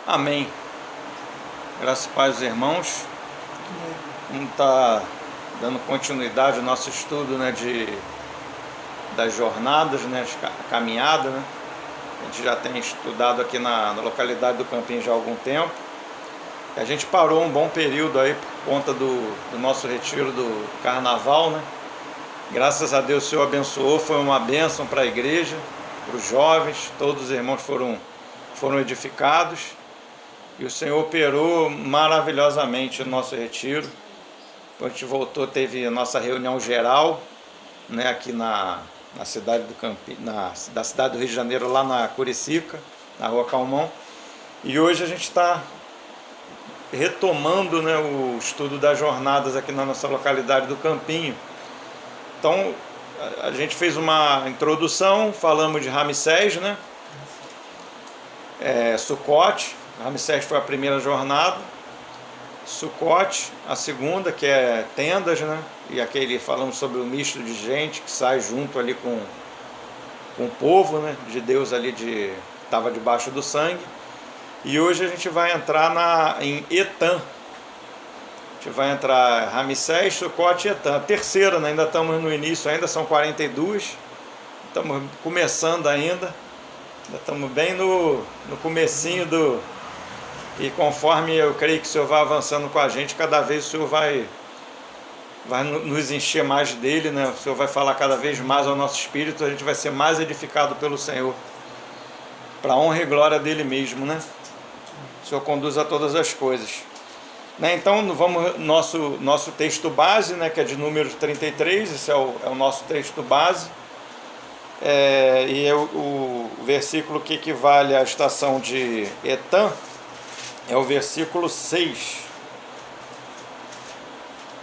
Amém. Graças a paz, irmãos. Vamos estar dando continuidade ao nosso estudo, né, das jornadas, né, a caminhada, né. A gente já tem estudado aqui na localidade do Campinho já há algum tempo. A gente parou um bom período aí por conta do nosso retiro do carnaval, né. Graças a Deus o Senhor abençoou, foi uma bênção para a igreja, para os jovens, todos os irmãos foram edificados. E o Senhor operou maravilhosamente o nosso retiro. Depois a gente voltou, teve a nossa reunião geral, né, aqui na cidade do da cidade do Rio de Janeiro, lá na Curicica, na Rua Calmon. E hoje a gente está retomando, né, o estudo das jornadas aqui na nossa localidade do Campinho. Então a gente fez uma introdução, falamos de Ramsés, né, Sucote. Ramsés foi a primeira jornada, Sucote a segunda, que é tendas, né? E aquele falamos sobre o misto de gente que sai junto ali com o povo, né, de Deus ali estava debaixo do sangue. E hoje a gente vai entrar em Etam. A gente vai entrar Ramsés, Sucote e Etam. A terceira, né? Ainda estamos no início, ainda são 42. Estamos começando ainda estamos bem no comecinho e conforme eu creio que o Senhor vai avançando com a gente, cada vez o Senhor vai nos encher mais dele, né? O Senhor vai falar cada vez mais ao nosso espírito, a gente vai ser mais edificado pelo Senhor, para a honra e glória dele mesmo, né? O Senhor conduz a todas as coisas, né? Então vamos nosso texto base, né, que é de Números 33, esse é o nosso texto base. O versículo que equivale à estação de Etam é o versículo 6.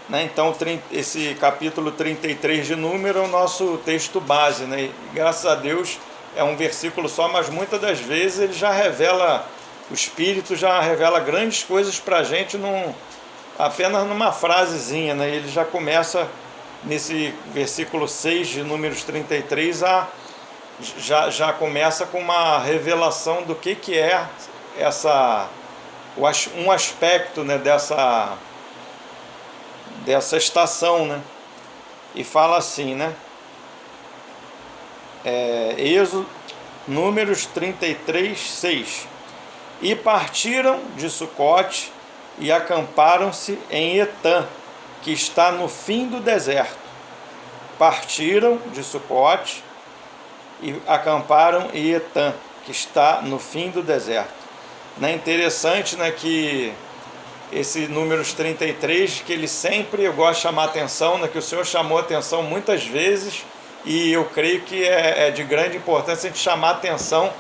Né? Então, esse capítulo 33 de Número é o nosso texto base. Né? E, graças a Deus é um versículo só, mas muitas das vezes ele já revela, o Espírito já revela grandes coisas para a gente apenas numa frasezinha. Né? Ele já começa nesse versículo 6 de Números 33 já começa com uma revelação do que é um aspecto, né, dessa estação, né? E fala assim, né? Números 33, 6. E partiram de Sucote e acamparam-se em Etam, que está no fim do deserto. Partiram de Sucote e acamparam em Etam, que está no fim do deserto. É interessante, né, que esse Números 33, que ele sempre, eu gosto de chamar a atenção, né, que o Senhor chamou a atenção muitas vezes, e eu creio que é de grande importância a gente chamar a atenção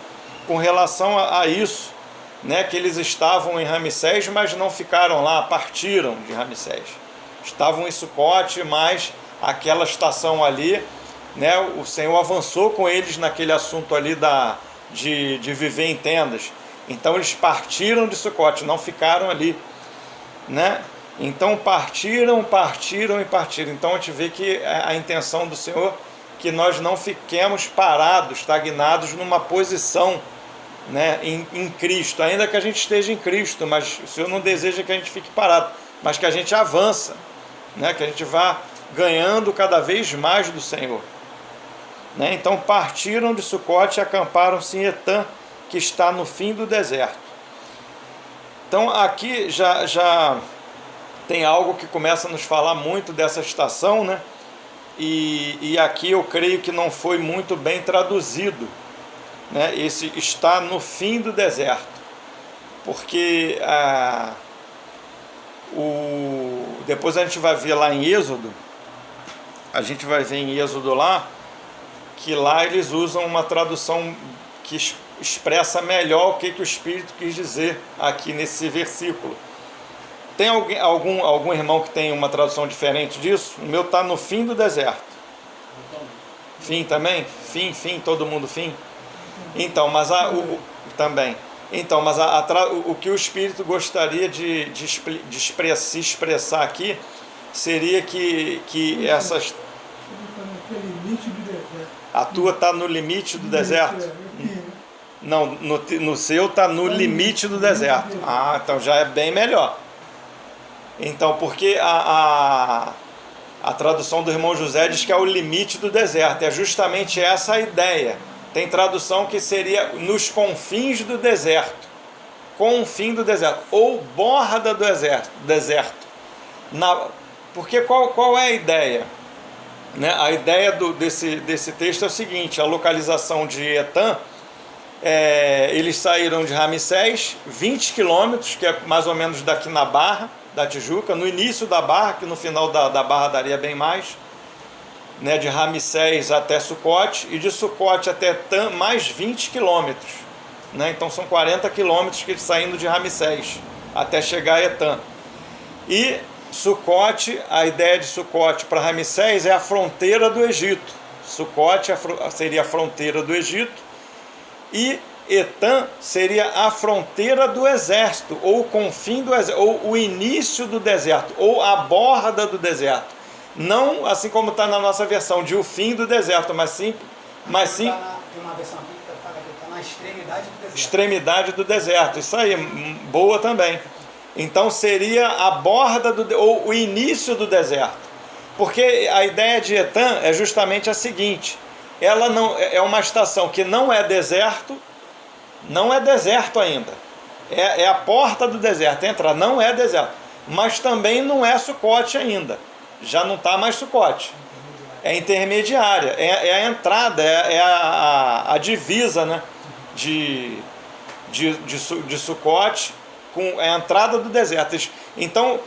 com relação a isso, né, que eles estavam em Ramsés, mas não ficaram lá, partiram de Ramsés. Estavam em Sucote, mas aquela estação ali, né, o Senhor avançou com eles naquele assunto ali de viver em tendas. Então eles partiram de Sucote, não ficaram ali, né? Então partiram. Então a gente vê que a intenção do Senhor que nós não fiquemos parados, estagnados numa posição, né, em Cristo, ainda que a gente esteja em Cristo, mas o Senhor não deseja que a gente fique parado, mas que a gente avança, né, que a gente vá ganhando cada vez mais do Senhor, né? Então partiram de Sucote e acamparam-se em Etam, que está no fim do deserto. Então aqui já tem algo que começa a nos falar muito dessa estação, né? E aqui eu creio que não foi muito bem traduzido, né? Esse está no fim do deserto, porque depois a gente vai ver lá em Êxodo, lá, que lá eles usam uma tradução que expressa melhor o que o Espírito quis dizer aqui nesse versículo. Tem algum irmão que tem uma tradução diferente disso? O meu está no fim do deserto. Fim também? Fim, todo mundo fim? Então, mas também. Então, mas o que o Espírito gostaria de se expressar aqui seria que essas... A tua está no limite do deserto? Não, no seu está no limite do deserto. Ah, então já é bem melhor. Então, porque a tradução do irmão José diz que é o limite do deserto. É justamente essa a ideia. Tem tradução que seria nos confins do deserto. Confim do deserto. Ou borda do deserto. Porque qual é a ideia? Né? A ideia desse texto é o seguinte: a localização de Etã, eles saíram de Ramsés, 20 quilômetros, que é mais ou menos daqui na Barra da Tijuca, no início da Barra, que no final da Barra daria bem mais, né? De Ramsés até Sucote, e de Sucote até Etã, mais 20 quilômetros. Né? Então são 40 quilômetros que eles saindo de Ramsés até chegar a Etã. E Sucote, a ideia de Sucote para Ramsés é a fronteira do Egito. Sucote seria a fronteira do Egito e Etã seria a fronteira do exército, ou o confim do exército, ou o início do deserto, ou a borda do deserto. Não assim como está na nossa versão, de o fim do deserto, mas sim... Tem uma versão aqui que fala que está na extremidade do deserto. Extremidade do deserto, isso aí, boa também. Então seria a borda ou o início do deserto. Porque a ideia de Etã é justamente a seguinte: ela não é uma estação que não é deserto ainda. É a porta do deserto, entra, não é deserto, mas também não é Sucote ainda. Já não está mais Sucote. É intermediária, é a entrada, a divisa, né, de Sucote com a entrada do deserto. Então,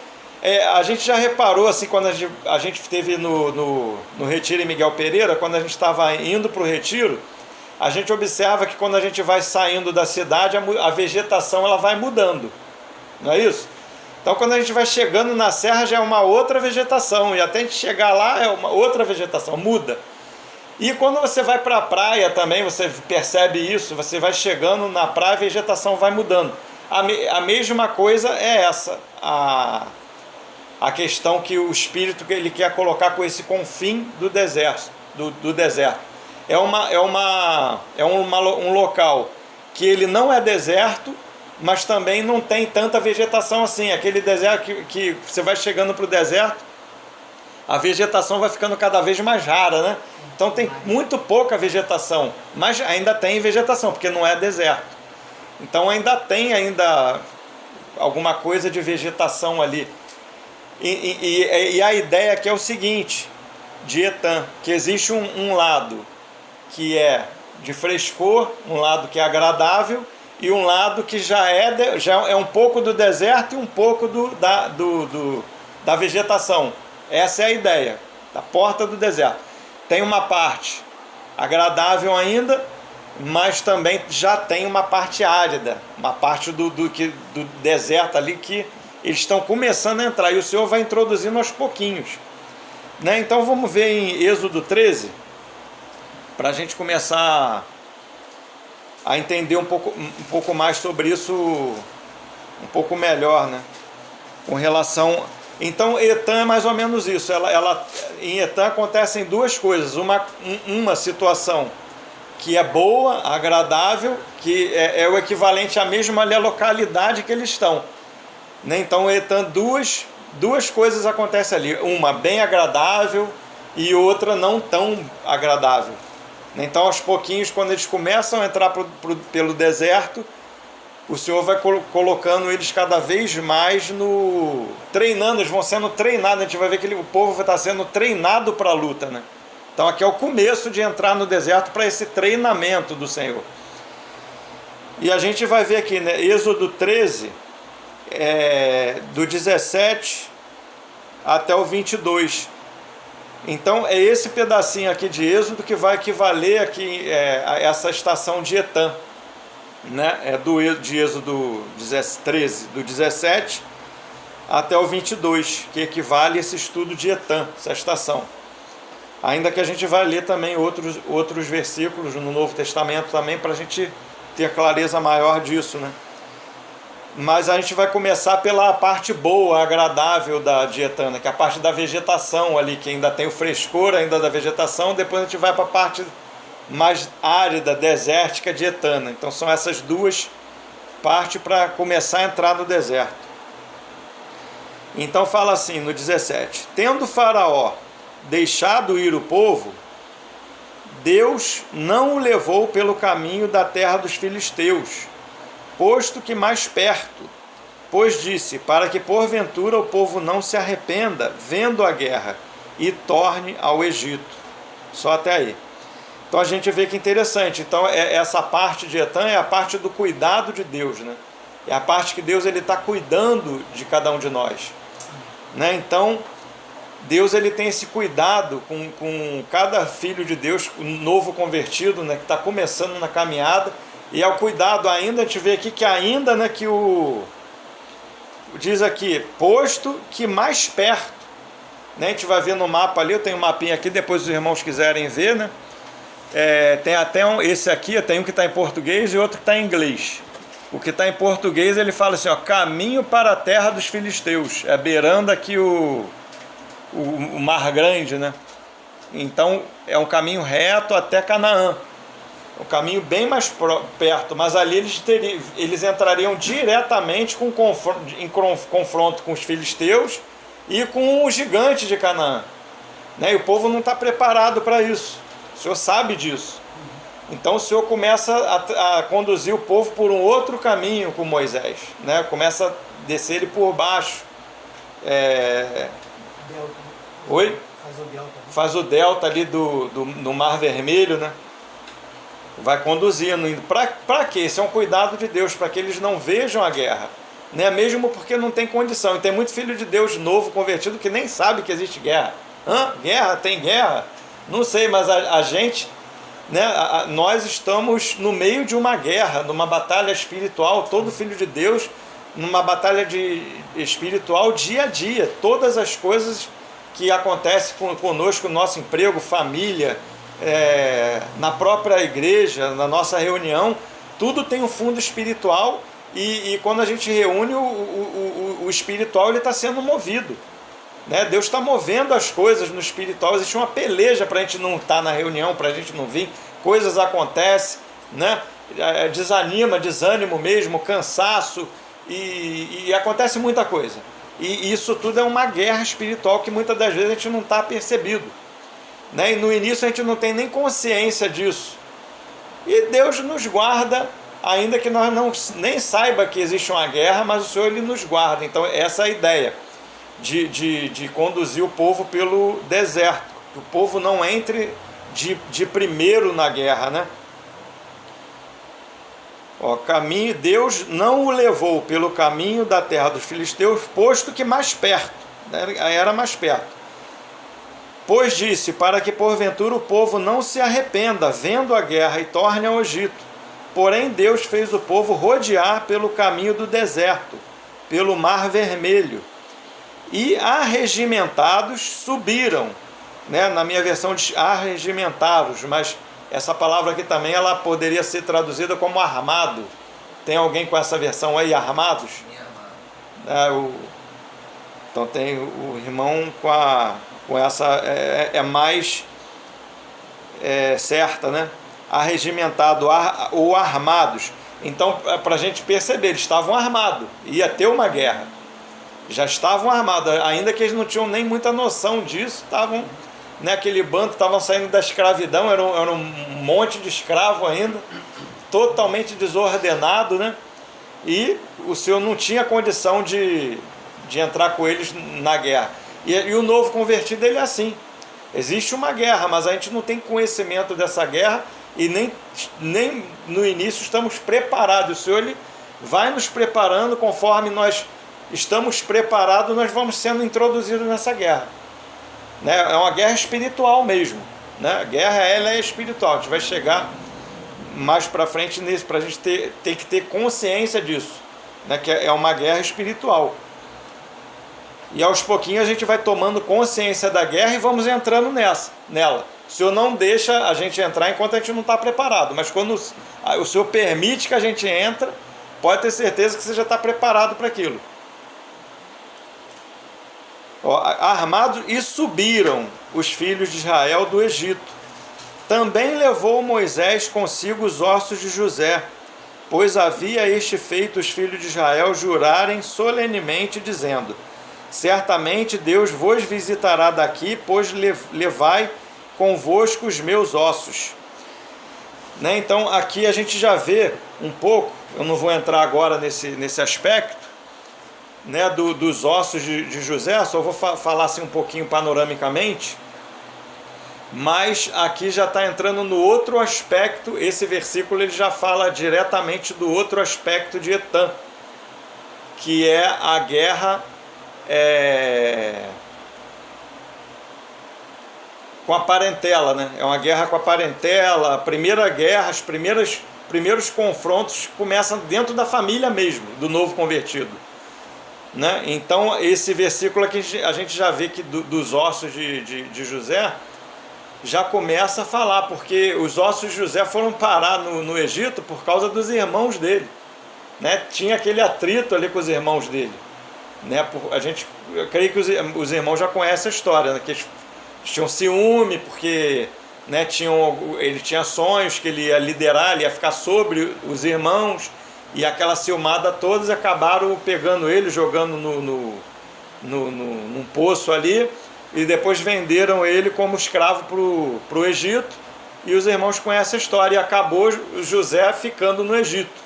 a gente já reparou, assim, quando a gente esteve no Retiro em Miguel Pereira, quando a gente estava indo para o Retiro, a gente observa que quando a gente vai saindo da cidade, a vegetação ela vai mudando, não é isso? Então, quando a gente vai chegando na serra, já é uma outra vegetação, e até a gente chegar lá é uma outra vegetação, muda. E quando você vai para a praia também, você percebe isso, você vai chegando na praia, a vegetação vai mudando. A mesma coisa é essa, a questão que o Espírito que ele quer colocar com esse confim do deserto. É um local que ele não é deserto, mas também não tem tanta vegetação assim. Aquele deserto que você vai chegando para o deserto, a vegetação vai ficando cada vez mais rara, né? Então tem muito pouca vegetação, mas ainda tem vegetação, porque não é deserto. Então ainda tem alguma coisa de vegetação ali. E a ideia aqui é o seguinte, de Etã, que existe um lado que é de frescor, um lado que é agradável, e um lado que já é um pouco do deserto e um pouco da vegetação. Essa é a ideia, da porta do deserto. Tem uma parte agradável ainda, mas também já tem uma parte árida, uma parte do deserto ali que eles estão começando a entrar, e o Senhor vai introduzindo aos pouquinhos. Né? Então vamos ver em Êxodo 13, para a gente começar a entender um pouco mais sobre isso, um pouco melhor, né? Com relação... Então Etã é mais ou menos isso. Em Etã acontecem duas coisas. Uma situação que é boa, agradável, que é o equivalente à mesma ali, a localidade que eles estão. Né? Então Etã, duas coisas acontecem ali. Uma bem agradável e outra não tão agradável. Então aos pouquinhos, quando eles começam a entrar pelo deserto, o Senhor vai colocando eles cada vez mais treinando, eles vão sendo treinados. A gente vai ver que o povo vai estar sendo treinado para a luta, né? Então aqui é o começo de entrar no deserto para esse treinamento do Senhor. E a gente vai ver aqui, né, Êxodo 13, do 17 até o 22. Então é esse pedacinho aqui de Êxodo que vai equivaler aqui, a essa estação de Etã. Né? De Êxodo 13, do 17 até o 22, que equivale a esse estudo de Etã, essa estação. Ainda que a gente vai ler também outros versículos no Novo Testamento também, para a gente ter clareza maior disso, né? Mas a gente vai começar pela parte boa, agradável de Etã, né? Que é a parte da vegetação ali, que ainda tem o frescor ainda da vegetação. Depois a gente vai para a parte mais árida, desértica de Etã. Então são essas duas partes para começar a entrar no deserto. Então fala assim no 17: tendo Faraó deixado ir o povo, Deus não o levou pelo caminho da terra dos filisteus, posto que mais perto, pois disse, para que porventura o povo não se arrependa vendo a guerra e torne ao Egito. Só até aí. Então a gente vê que interessante. Então essa parte de Etã é a parte do cuidado de Deus, né? É a parte que Deus está cuidando de cada um de nós, né? Então Deus ele tem esse cuidado com cada filho de Deus, um novo convertido, né, que está começando na caminhada, e é o cuidado ainda. A gente vê aqui que ainda, né, que diz aqui, posto que mais perto, né, a gente vai ver no mapa ali, eu tenho um mapinha aqui, depois os irmãos quiserem ver, né, tem até esse aqui, tem um que está em português e outro que está em inglês. O que está em português ele fala assim, ó, caminho para a terra dos filisteus, beirando aqui o Mar Grande, né? Então é um caminho reto até Canaã, um caminho bem mais perto, mas ali eles entrariam diretamente em confronto com os filisteus e com o gigante de Canaã, né? E o povo não está preparado para isso, o Senhor sabe disso. Então o Senhor começa a conduzir o povo por um outro caminho com Moisés, né? Começa a descer ele por baixo. Oi? Faz o delta ali do Mar Vermelho, né? Vai conduzindo. Para quê? Esse é um cuidado de Deus, para que eles não vejam a guerra, né? Mesmo porque não tem condição. E tem muito filho de Deus novo, convertido, que nem sabe que existe guerra. Guerra? Tem guerra? Não sei, mas a gente, né? Nós estamos no meio de uma guerra, numa batalha espiritual. Todo filho de Deus, numa batalha espiritual dia a dia. Todas as coisas que acontece conosco, no nosso emprego, família, na própria igreja, na nossa reunião, tudo tem um fundo espiritual, e quando a gente reúne, o espiritual está sendo movido, né? Deus está movendo as coisas no espiritual. Existe uma peleja para a gente não estar na reunião, para a gente não vir, coisas acontecem, né? Desânimo mesmo, cansaço, e acontece muita coisa. E isso tudo é uma guerra espiritual que muitas das vezes a gente não está percebido, né? E no início a gente não tem nem consciência disso. E Deus nos guarda, ainda que nós nem saiba que existe uma guerra, mas o Senhor ele nos guarda. Então essa é a ideia de conduzir o povo pelo deserto, que o povo não entre de primeiro na guerra, né? Caminho, Deus não o levou pelo caminho da terra dos filisteus, posto que mais perto, era mais perto. Pois disse, para que porventura o povo não se arrependa vendo a guerra e torne ao Egito. Porém Deus fez o povo rodear pelo caminho do deserto, pelo Mar Vermelho. E arregimentados subiram, né? Na minha versão diz arregimentados, mas essa palavra aqui também ela poderia ser traduzida como armado. Tem alguém com essa versão aí, armados? Então tem o irmão com essa, mais certa, né? Arregimentado ou armados. Então, para a gente perceber, eles estavam armados, ia ter uma guerra. Já estavam armados, ainda que eles não tinham nem muita noção disso, estavam, né, aquele bando, estavam saindo da escravidão, era um monte de escravo ainda, totalmente desordenado, né? E o Senhor não tinha condição de entrar com eles na guerra. E o novo convertido, ele é assim. Existe uma guerra, mas a gente não tem conhecimento dessa guerra e nem no início estamos preparados. O Senhor ele vai nos preparando, conforme nós estamos preparados, nós vamos sendo introduzidos nessa guerra, né? É uma guerra espiritual mesmo, né? A guerra ela é espiritual. A gente vai chegar mais para frente nisso, para a gente ter que ter consciência disso, né? Que é uma guerra espiritual. E aos pouquinhos a gente vai tomando consciência da guerra e vamos entrando nela. O Senhor não deixa a gente entrar enquanto a gente não está preparado, mas quando o Senhor permite que a gente entre, pode ter certeza que você já está preparado para aquilo. Armados, e subiram os filhos de Israel do Egito. Também levou Moisés consigo os ossos de José, pois havia este feito os filhos de Israel jurarem solenemente, dizendo: certamente Deus vos visitará daqui, pois levai convosco os meus ossos. Né? Então aqui a gente já vê um pouco, eu não vou entrar agora nesse aspecto, né, dos ossos de José, só vou falar assim um pouquinho panoramicamente, mas aqui já está entrando no outro aspecto. Esse versículo ele já fala diretamente do outro aspecto de Etã, que é a guerra com a parentela, né? É uma guerra com a parentela. A primeira guerra, os primeiros confrontos começam dentro da família mesmo, do novo convertido, né? Então esse versículo aqui a gente já vê que dos ossos de José já começa a falar, porque os ossos de José foram parar no Egito por causa dos irmãos dele, né? Tinha aquele atrito ali com os irmãos dele, né? Eu creio que os irmãos já conhecem a história, né? Que eles tinham ciúme, porque, né, ele tinha sonhos que ele ia liderar, ele ia ficar sobre os irmãos, e aquela ciumada todos acabaram pegando ele, jogando num poço ali, e depois venderam ele como escravo para o Egito, e os irmãos conhecem a história, e acabou José ficando no Egito.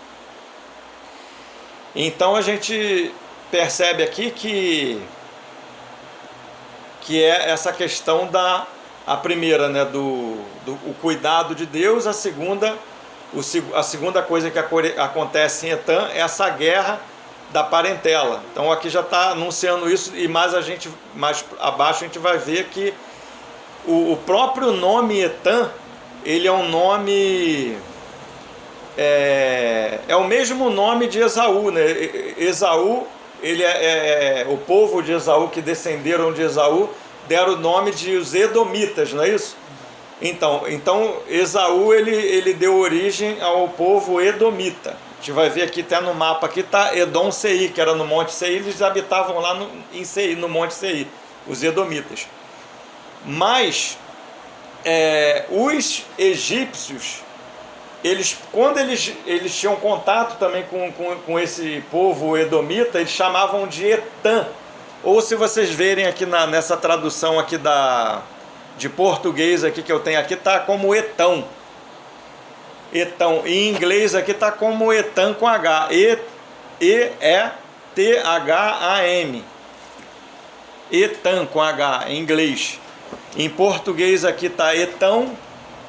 Então a gente percebe aqui que é essa questão a primeira, né, do cuidado de Deus, a segunda coisa que acontece em Etã é essa guerra da parentela. Então aqui já está anunciando isso, e mais abaixo a gente vai ver que o próprio nome Etã, ele é um nome, é o mesmo nome de Esaú, né? Esaú, ele o povo de Esaú, que descenderam de Esaú, deram o nome de os Edomitas, não é isso? Então Esaú ele deu origem ao povo Edomita. A gente vai ver aqui até no mapa, aqui está Edom Seir, que era no Monte Seir, eles habitavam lá em Seir, no Monte Seir, os Edomitas. Mas os egípcios, quando eles tinham contato também com esse povo edomita, eles chamavam de Etã. Ou se vocês verem aqui nessa tradução aqui de português aqui que eu tenho aqui, está como Etão. Etão. Em inglês aqui está como Etã com H. E-E-T-H-A-M. Etã com H em inglês. Em português aqui está Etão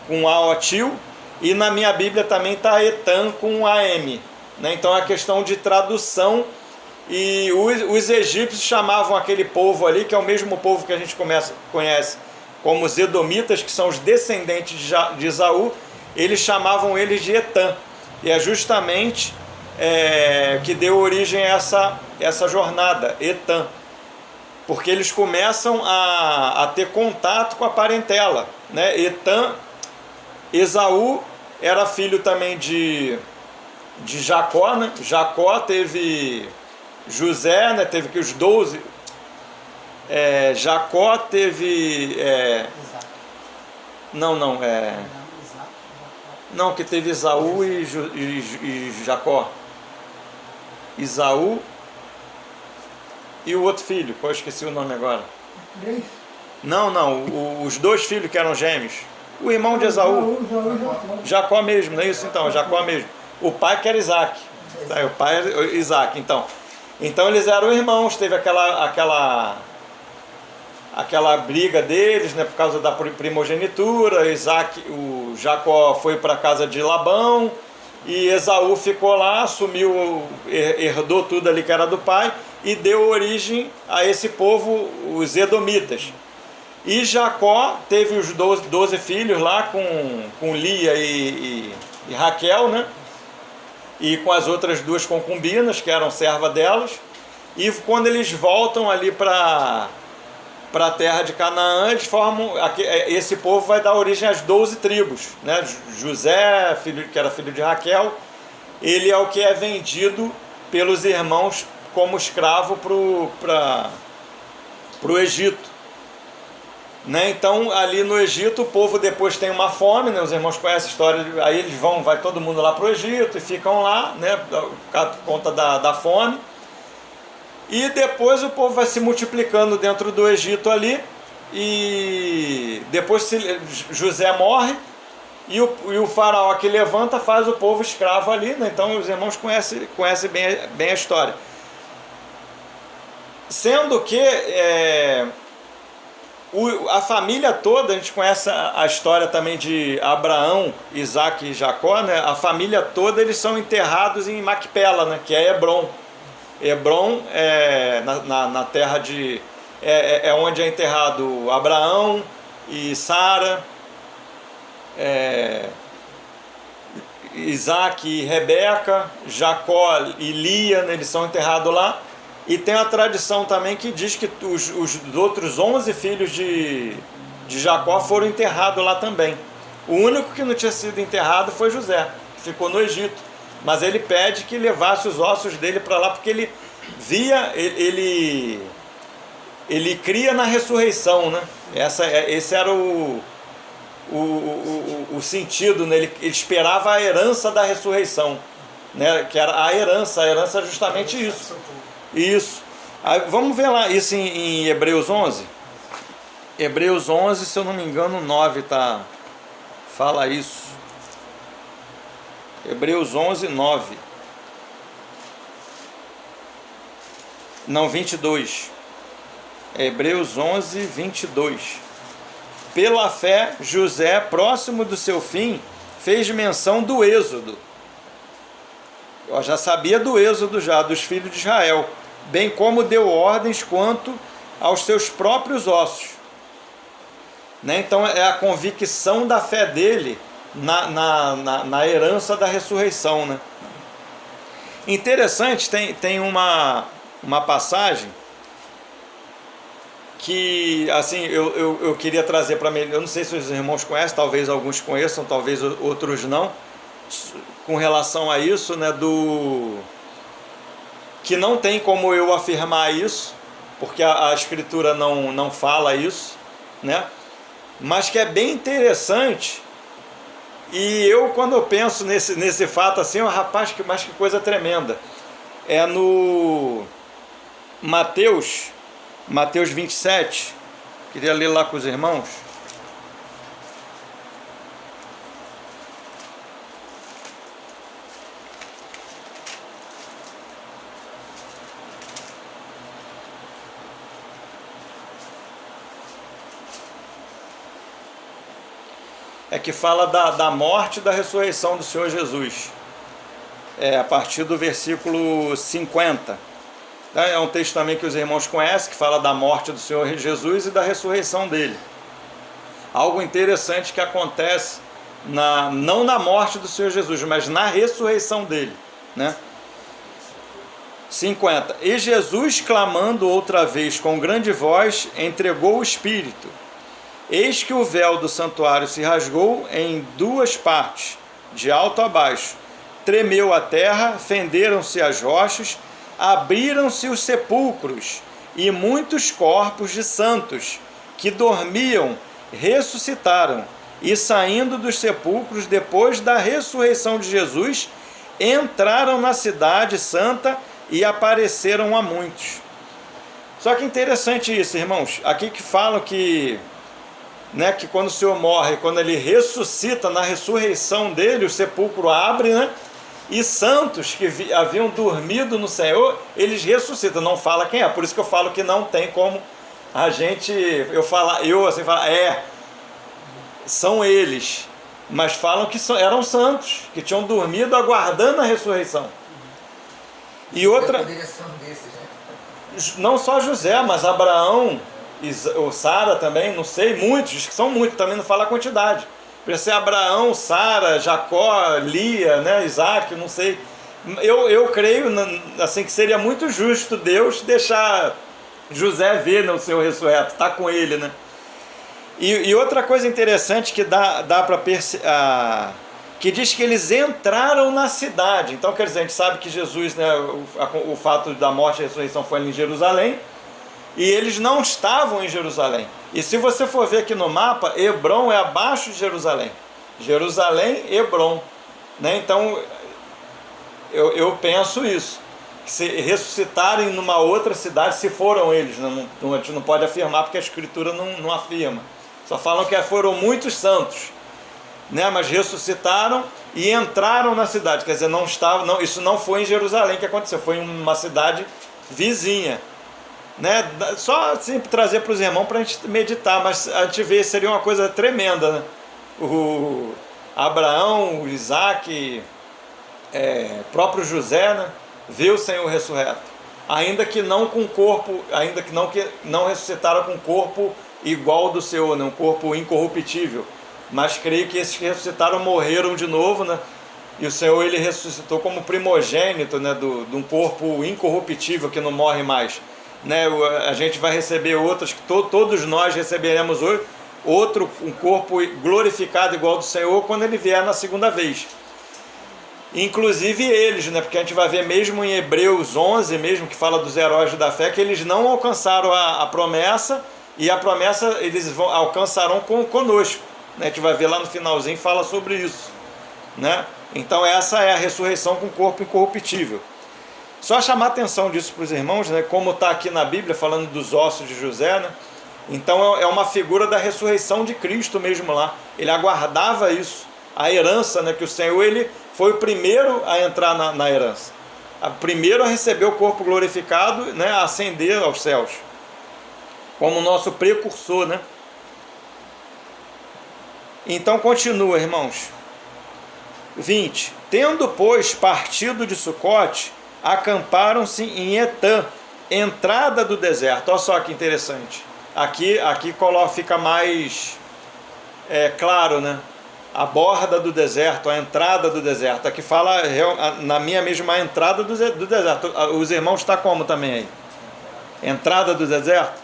com A-O-T-I-O. E na minha Bíblia também está Etã com AM, né? Então é a questão de tradução. E os egípcios chamavam aquele povo ali, que é o mesmo povo que a gente conhece como os Edomitas, que são os descendentes de Esaú, eles chamavam eles de Etã. E é justamente que deu origem a essa jornada, Etã. Porque eles começam a ter contato com a parentela, né? Etã, Esaú era filho também de Jacó, né? Jacó teve José, né? Teve que os 12. Jacó teve. Não, que teve Esaú e Jacó. Esaú e o outro filho, eu esqueci o nome agora. Não, os dois filhos que eram gêmeos. O irmão de Esaú. Jacó mesmo, não é isso? Então, Jacó mesmo. O pai que era Isaac. O pai era Isaac, então eles eram irmãos, teve aquela briga deles, né, por causa da primogenitura. O Jacó foi para a casa de Labão, e Esaú ficou lá, assumiu, herdou tudo ali que era do pai, e deu origem a esse povo, os Edomitas. E Jacó teve os 12 filhos lá com Lia e Raquel, né? E com as outras duas concubinas, que eram serva delas. E quando eles voltam ali para a terra de Canaã, eles formam, esse povo vai dar origem às 12 tribos, né? José, que era filho de Raquel, ele é o que é vendido pelos irmãos como escravo para o Egito. né? Então ali no Egito o povo depois tem uma fome, né? Os irmãos conhecem a história, aí eles vai todo mundo lá para o Egito e ficam lá, né? Por conta da fome. E depois o povo vai se multiplicando dentro do Egito ali, e depois José morre, e o faraó que levanta faz o povo escravo ali, né? Então os irmãos conhecem bem a história. Sendo que a família toda, a gente conhece a história também de Abraão, Isaac e Jacó, né? A família toda eles são enterrados em Macpela, né? Que é Hebrom. Hebrom é na terra de... É onde é enterrado Abraão e Sara, Isaac e Rebeca, Jacó e Lia, né? Eles são enterrados lá. E tem a tradição também que diz que os outros 11 filhos de Jacó foram enterrados lá também. O único que não tinha sido enterrado foi José, que ficou no Egito. Mas ele pede que levasse os ossos dele para lá, porque ele via, ele cria na ressurreição, né? Esse era o sentido, né? Ele esperava a herança da ressurreição, né? Que era a herança é justamente isso. Isso. Aí, vamos ver lá isso em Hebreus 11. Hebreus 11, se eu não me engano, 9 fala isso. Hebreus 11, 9. Não, 22. Hebreus 11, 22. Pela fé, José, próximo do seu fim, fez menção do êxodo. Eu já sabia do êxodo dos filhos de Israel, bem como deu ordens quanto aos seus próprios ossos. Né? Então é a convicção da fé dele na herança da ressurreição. Né? Interessante, tem uma passagem que assim eu queria trazer para mim. Eu não sei se os irmãos conhecem, talvez alguns conheçam, talvez outros não, com relação a isso, né, que não tem como eu afirmar isso, porque a escritura não fala isso, né, mas que é bem interessante. E eu, quando eu penso nesse fato assim, rapaz, que coisa tremenda. É no Mateus 27, queria ler lá com os irmãos. É que fala da morte e da ressurreição do Senhor Jesus. A partir do versículo 50. É um texto também que os irmãos conhecem, que fala da morte do Senhor Jesus e da ressurreição dele. Algo interessante que acontece, não na morte do Senhor Jesus, mas na ressurreição dele. Né? 50. E Jesus, clamando outra vez com grande voz, entregou o Espírito. Eis que o véu do santuário se rasgou em duas partes, de alto a baixo. Tremeu a terra, fenderam-se as rochas, abriram-se os sepulcros, e muitos corpos de santos, que dormiam, ressuscitaram, e saindo dos sepulcros, depois da ressurreição de Jesus, entraram na cidade santa e apareceram a muitos. Só que interessante isso, irmãos, aqui que falam que quando o Senhor morre, quando ele ressuscita, na ressurreição dele, o sepulcro abre, né? E santos que haviam dormido no Senhor, eles ressuscitam. Não fala quem é, por isso que eu falo que não tem como a gente, são eles, mas falam que eram santos, que tinham dormido aguardando a ressurreição. E outra, não só José, mas Abraão, ou Sara também, não sei, muitos, que são muitos, também não fala a quantidade. Podia ser Abraão, Sara, Jacó, Lia, né, Isaac, não sei. Eu creio assim, que seria muito justo Deus deixar José ver, né, o Senhor ressurreto, tá com ele, né? E outra coisa interessante que dá para perceber, que diz que eles entraram na cidade. Então, quer dizer, a gente sabe que Jesus, né, o fato da morte e ressurreição foi ali em Jerusalém, e eles não estavam em Jerusalém. E se você for ver aqui no mapa, Hebrom é abaixo de Jerusalém. Jerusalém, Hebrom. Né? Então, eu penso isso. Que se ressuscitarem numa outra cidade, se foram eles. A gente não pode afirmar porque a Escritura não afirma. Só falam que foram muitos santos. Né? Mas ressuscitaram e entraram na cidade. Quer dizer, não estava, isso não foi em Jerusalém que aconteceu. Foi em uma cidade vizinha. Né? Só assim, trazer para os irmãos para a gente meditar, mas a gente vê, seria uma coisa tremenda, né? O Abraão, o Isaac, próprio José, né? Vê o Senhor ressurreto, ainda que não com corpo, ainda que não ressuscitaram com corpo igual ao do Senhor, né? Um corpo incorruptível, mas creio que esses que ressuscitaram morreram de novo, né? E o Senhor, ele ressuscitou como primogênito, né? De um corpo incorruptível que não morre mais. Né, a gente vai receber outros, que todos nós receberemos hoje, um corpo glorificado igual ao do Senhor quando ele vier na segunda vez. Inclusive eles, né, porque a gente vai ver mesmo em Hebreus 11, mesmo que fala dos heróis da fé, que eles não alcançaram a promessa, e a promessa eles alcançarão conosco. Né, a gente vai ver lá no finalzinho, fala sobre isso. Né? Então essa é a ressurreição com corpo incorruptível. Só chamar a atenção disso para os irmãos, né? Como está aqui na Bíblia, falando dos ossos de José, né? Então é uma figura da ressurreição de Cristo mesmo lá. Ele aguardava isso, a herança, né? Que o Senhor, ele foi o primeiro a entrar na herança. O primeiro a receber o corpo glorificado, né? A ascender aos céus. Como nosso precursor, né? Então continua, irmãos. 20. Tendo, pois, partido de Sucote, acamparam-se em Etã, entrada do deserto. Olha só que interessante. Aqui fica mais claro, né? A borda do deserto, a entrada do deserto. Aqui fala, na minha mesma, a entrada do deserto. Os irmãos estão como também aí? Entrada do deserto?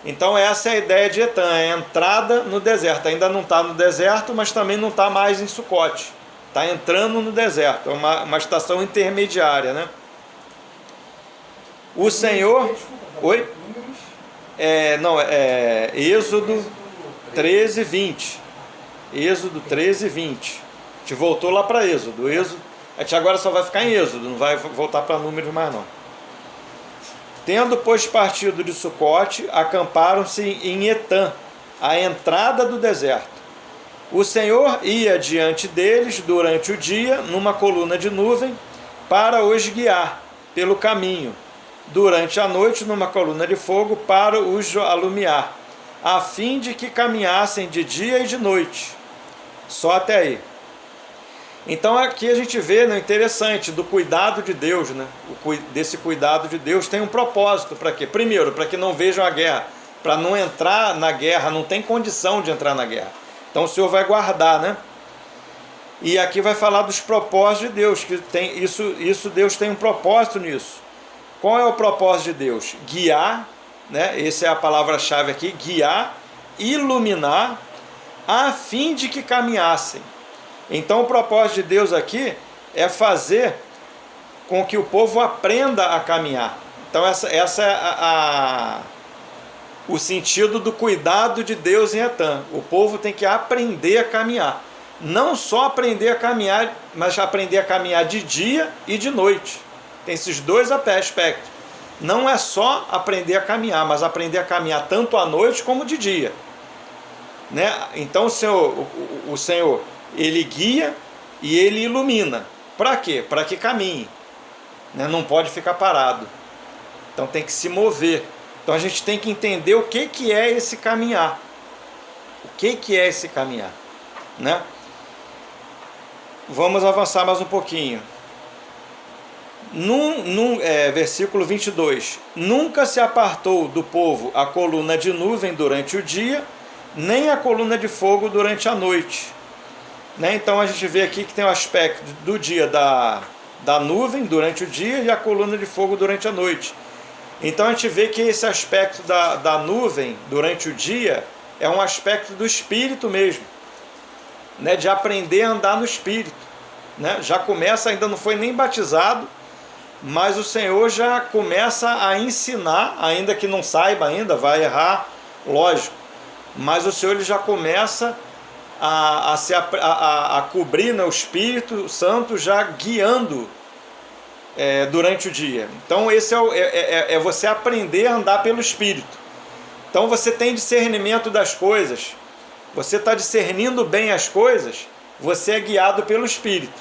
Então essa é a ideia de Etã, é a entrada no deserto. Ainda não está no deserto, mas também não está mais em Sucote. Está entrando no deserto. É uma estação intermediária, né? O Senhor... Oi? Êxodo 13, 20. Êxodo 13, 20. A gente voltou lá para Êxodo. A gente agora só vai ficar em Êxodo, não vai voltar para números mais não. Tendo, pois, partido de Sucote, acamparam-se em Etã, a entrada do deserto. O Senhor ia diante deles durante o dia, numa coluna de nuvem, para os guiar pelo caminho. Durante a noite, numa coluna de fogo, para os alumiar, a fim de que caminhassem de dia e de noite. Só até aí. Então aqui a gente vê, né, interessante, do cuidado de Deus, né? Desse cuidado de Deus tem um propósito. Para quê? Primeiro, para que não vejam a guerra, para não entrar na guerra, não tem condição de entrar na guerra. Então o Senhor vai guardar, né? E aqui vai falar dos propósitos de Deus, que tem isso Deus tem um propósito nisso. Qual é o propósito de Deus? Guiar, né? Essa é a palavra-chave aqui, guiar, iluminar, a fim de que caminhassem. Então o propósito de Deus aqui é fazer com que o povo aprenda a caminhar. Então essa é o sentido do cuidado de Deus em Etã. O povo tem que aprender a caminhar. Não só aprender a caminhar, mas aprender a caminhar de dia e de noite. Tem esses dois aspectos. Não é só aprender a caminhar, mas aprender a caminhar tanto à noite como de dia. Né? Então o Senhor, ele guia e ele ilumina. Para quê? Para que caminhe. Né? Não pode ficar parado. Então tem que se mover. Então a gente tem que entender o que é esse caminhar. O que é esse caminhar? Né? Vamos avançar mais um pouquinho. Versículo 22. Nunca se apartou do povo a coluna de nuvem durante o dia, nem a coluna de fogo durante a noite. Né? Então a gente vê aqui que tem o aspecto do dia da nuvem durante o dia e a coluna de fogo durante a noite. Então a gente vê que esse aspecto da nuvem durante o dia é um aspecto do Espírito mesmo, né? De aprender a andar no Espírito. Né? Já começa, ainda não foi nem batizado, mas o Senhor já começa a ensinar, ainda que não saiba ainda, vai errar, lógico, mas o Senhor ele já começa a cobrir, né, o Espírito Santo já guiando durante o dia. Então esse é você aprender a andar pelo Espírito. Então você tem discernimento das coisas, você está discernindo bem as coisas, você é guiado pelo Espírito,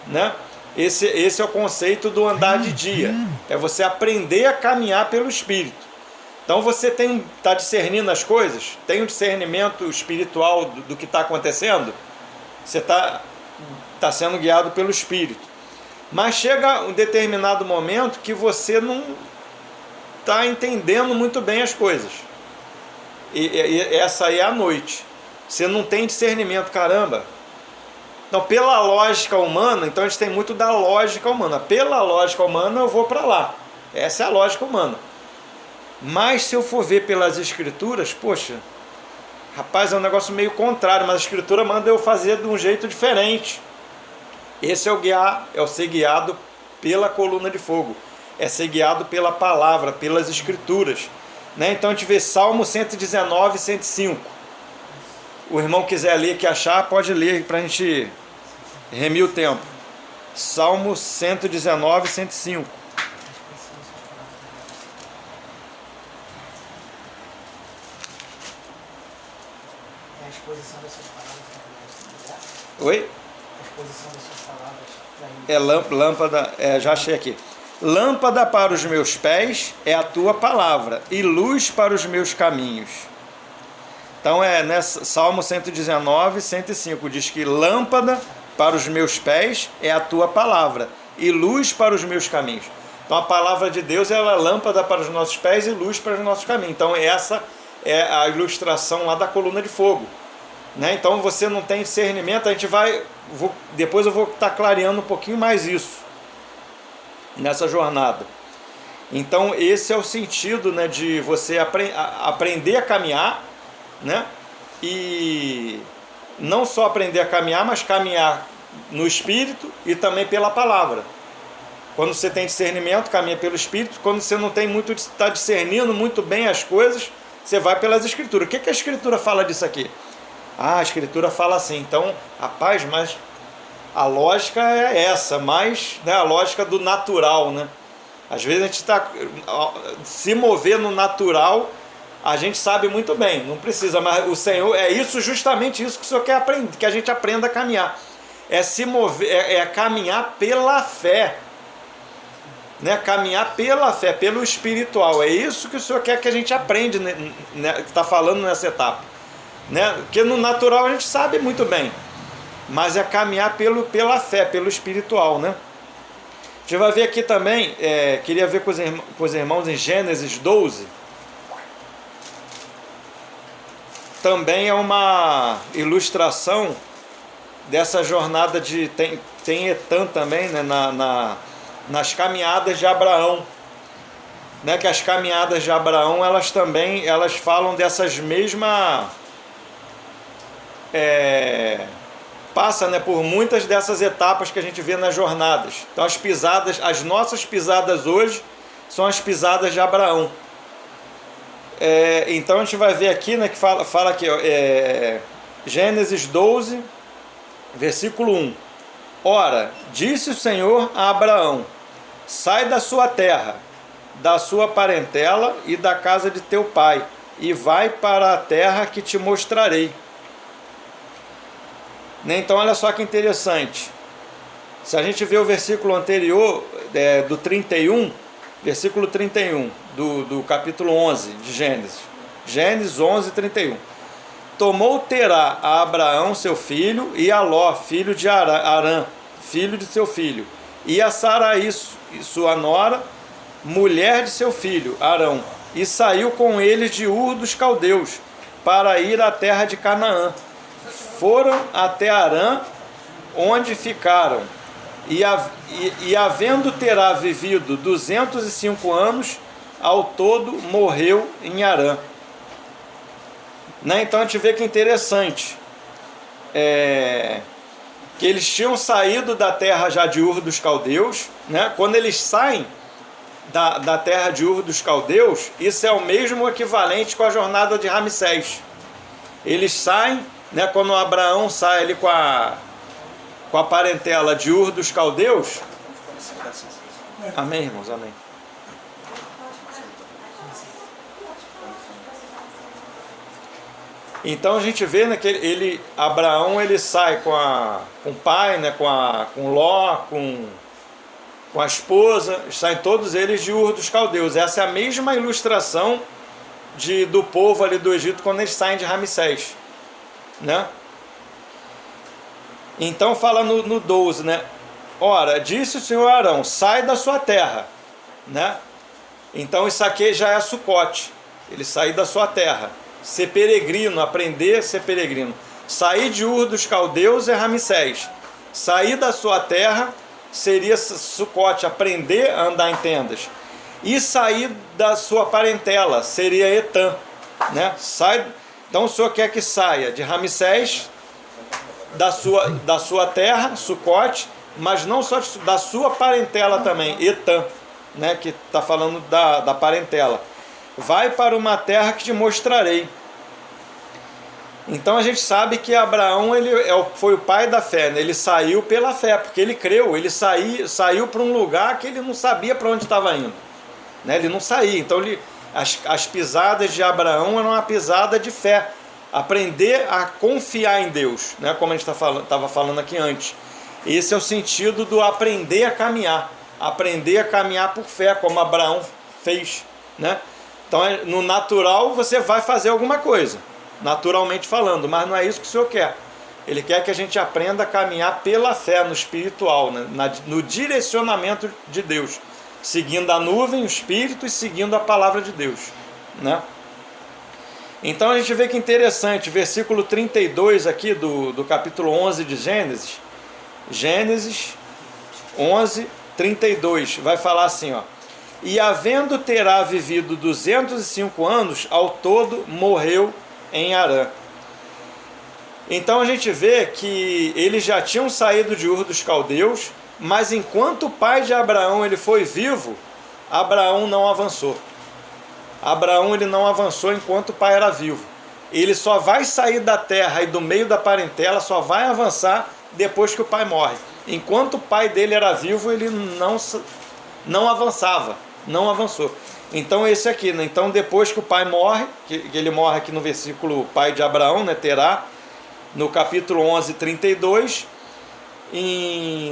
né? Esse é o conceito do andar de dia, é você aprender a caminhar pelo Espírito. Então você está discernindo as coisas, tem um discernimento espiritual do que está acontecendo, você está sendo guiado pelo Espírito. Mas chega um determinado momento que você não está entendendo muito bem as coisas. E essa aí é a noite. Você não tem discernimento, caramba. Então, pela lógica humana, então a gente tem muito da lógica humana. Pela lógica humana eu vou para lá. Essa é a lógica humana. Mas se eu for ver pelas escrituras, poxa, rapaz, é um negócio meio contrário, mas a escritura manda eu fazer de um jeito diferente. Esse é o ser guiado pela coluna de fogo, é ser guiado pela palavra, pelas escrituras, né? Então a gente vê Salmo 119, 105. O irmão quiser ler, que achar, pode ler para a gente remir o tempo. Salmo 119, 105. É a exposição das suas palavras. Oi? A exposição das suas palavras. Lâmpada, já achei aqui. Lâmpada para os meus pés é a tua palavra e luz para os meus caminhos. Então nessa Salmo 119, 105 diz que lâmpada para os meus pés é a tua palavra e luz para os meus caminhos. Então a palavra de Deus ela é lâmpada para os nossos pés e luz para os nossos caminhos. Então essa é a ilustração lá da coluna de fogo, né? Então você não tem discernimento, a gente depois eu vou estar clareando um pouquinho mais isso nessa jornada. Então esse é o sentido, né, de você aprender a caminhar, né? E não só aprender a caminhar, mas caminhar no Espírito e também pela palavra. Quando você tem discernimento, caminha pelo Espírito. Quando você não tem muito, está discernindo muito bem as coisas, você vai pelas Escrituras. O que a Escritura fala disso aqui? A Escritura fala assim. Então, rapaz, mas a lógica é essa, mas, né, a lógica do natural, né? Às vezes a gente está se mover no natural, a gente sabe muito bem, não precisa, mas o Senhor, justamente isso que o Senhor quer aprender, que a gente aprenda a caminhar. É se mover, caminhar pela fé, né? Caminhar pela fé, pelo espiritual. É isso que o Senhor quer que a gente aprenda, né? Está falando nessa etapa, né? Porque no natural a gente sabe muito bem, mas é caminhar pela fé, pelo espiritual, né? A gente vai ver aqui também, queria ver com os irmãos em Gênesis 12. Também é uma ilustração dessa jornada de... Tem Etã também, né, nas caminhadas de Abraão, né, que as caminhadas de Abraão, elas falam dessas mesmas... passa, né, por muitas dessas etapas que a gente vê nas jornadas. Então as nossas pisadas hoje são as pisadas de Abraão. Então a gente vai ver aqui, né, que fala aqui, Gênesis 12, versículo 1. Ora, disse o Senhor a Abraão: sai da sua terra, da sua parentela e da casa de teu pai, e vai para a terra que te mostrarei. Então olha só que interessante. Se a gente vê o versículo anterior, do 31, versículo 31 do capítulo 11 de Gênesis. Gênesis 11, 31. Tomou Terá a Abraão seu filho e a Ló, filho de Arã, filho de seu filho, e a Sarai, sua nora, mulher de seu filho, Arão, e saiu com eles de Ur dos Caldeus, para ir à terra de Canaã. Foram até Arã, onde ficaram, e havendo Terá vivido 205 anos, ao todo morreu em Arã. Né? Então a gente vê que é interessante, que eles tinham saído da terra já de Ur dos Caldeus, né? Quando eles saem da terra de Ur dos Caldeus, isso é o mesmo equivalente com a jornada de Ramsés. eles saem, né, quando Abraão sai ali com a parentela de Ur dos Caldeus. Amém, irmãos, amém. Então a gente vê, né, que Abraão ele sai com o pai, né, com Ló, com a esposa, saem todos eles de Ur dos Caldeus. Essa é a mesma ilustração do povo ali do Egito quando eles saem de Ramsés, né? Então fala no 12, né? Ora, disse o Senhor a Arão, sai da sua terra, né? Então isso aqui já é Sucote, ele sair da sua terra, ser peregrino, aprender a ser peregrino. Sair de Ur dos Caldeus é Ramsés, sair da sua terra seria Sucote, aprender a andar em tendas. E sair da sua parentela seria Etã, né? Então o Senhor quer que saia de Ramsés, da sua terra, Sucote, mas não só da sua parentela também, Etã, né? Que está falando da parentela. Vai para uma terra que te mostrarei. Então a gente sabe que Abraão foi o pai da fé, né? Ele saiu pela fé, porque ele creu, ele saiu para um lugar que ele não sabia para onde estava indo, né? Ele não saía, então as pisadas de Abraão eram uma pisada de fé, aprender a confiar em Deus, né? Como a gente estava falando aqui antes. Esse é o sentido do aprender a caminhar por fé, como Abraão fez, né? Então no natural você vai fazer alguma coisa, naturalmente falando, mas não é isso que o Senhor quer. Ele quer que a gente aprenda a caminhar pela fé no espiritual, né? No direcionamento de Deus, seguindo a nuvem, o Espírito e seguindo a palavra de Deus, né? Então a gente vê que interessante, versículo 32 aqui do capítulo 11 de Gênesis, Gênesis 11, 32, vai falar assim, ó: e havendo Terá vivido 205 anos, ao todo morreu em Harã. Então a gente vê que eles já tinham saído de Ur dos Caldeus, mas enquanto o pai de Abraão ele foi vivo, Abraão não avançou. Abraão ele não avançou enquanto o pai era vivo. Ele só vai sair da terra e do meio da parentela, só vai avançar depois que o pai morre. Enquanto o pai dele era vivo, ele não avançava, não avançou. Então esse aqui, né? Então depois que o pai morre, que ele morre aqui no versículo pai de Abraão, né? Terá, no capítulo 11, 32,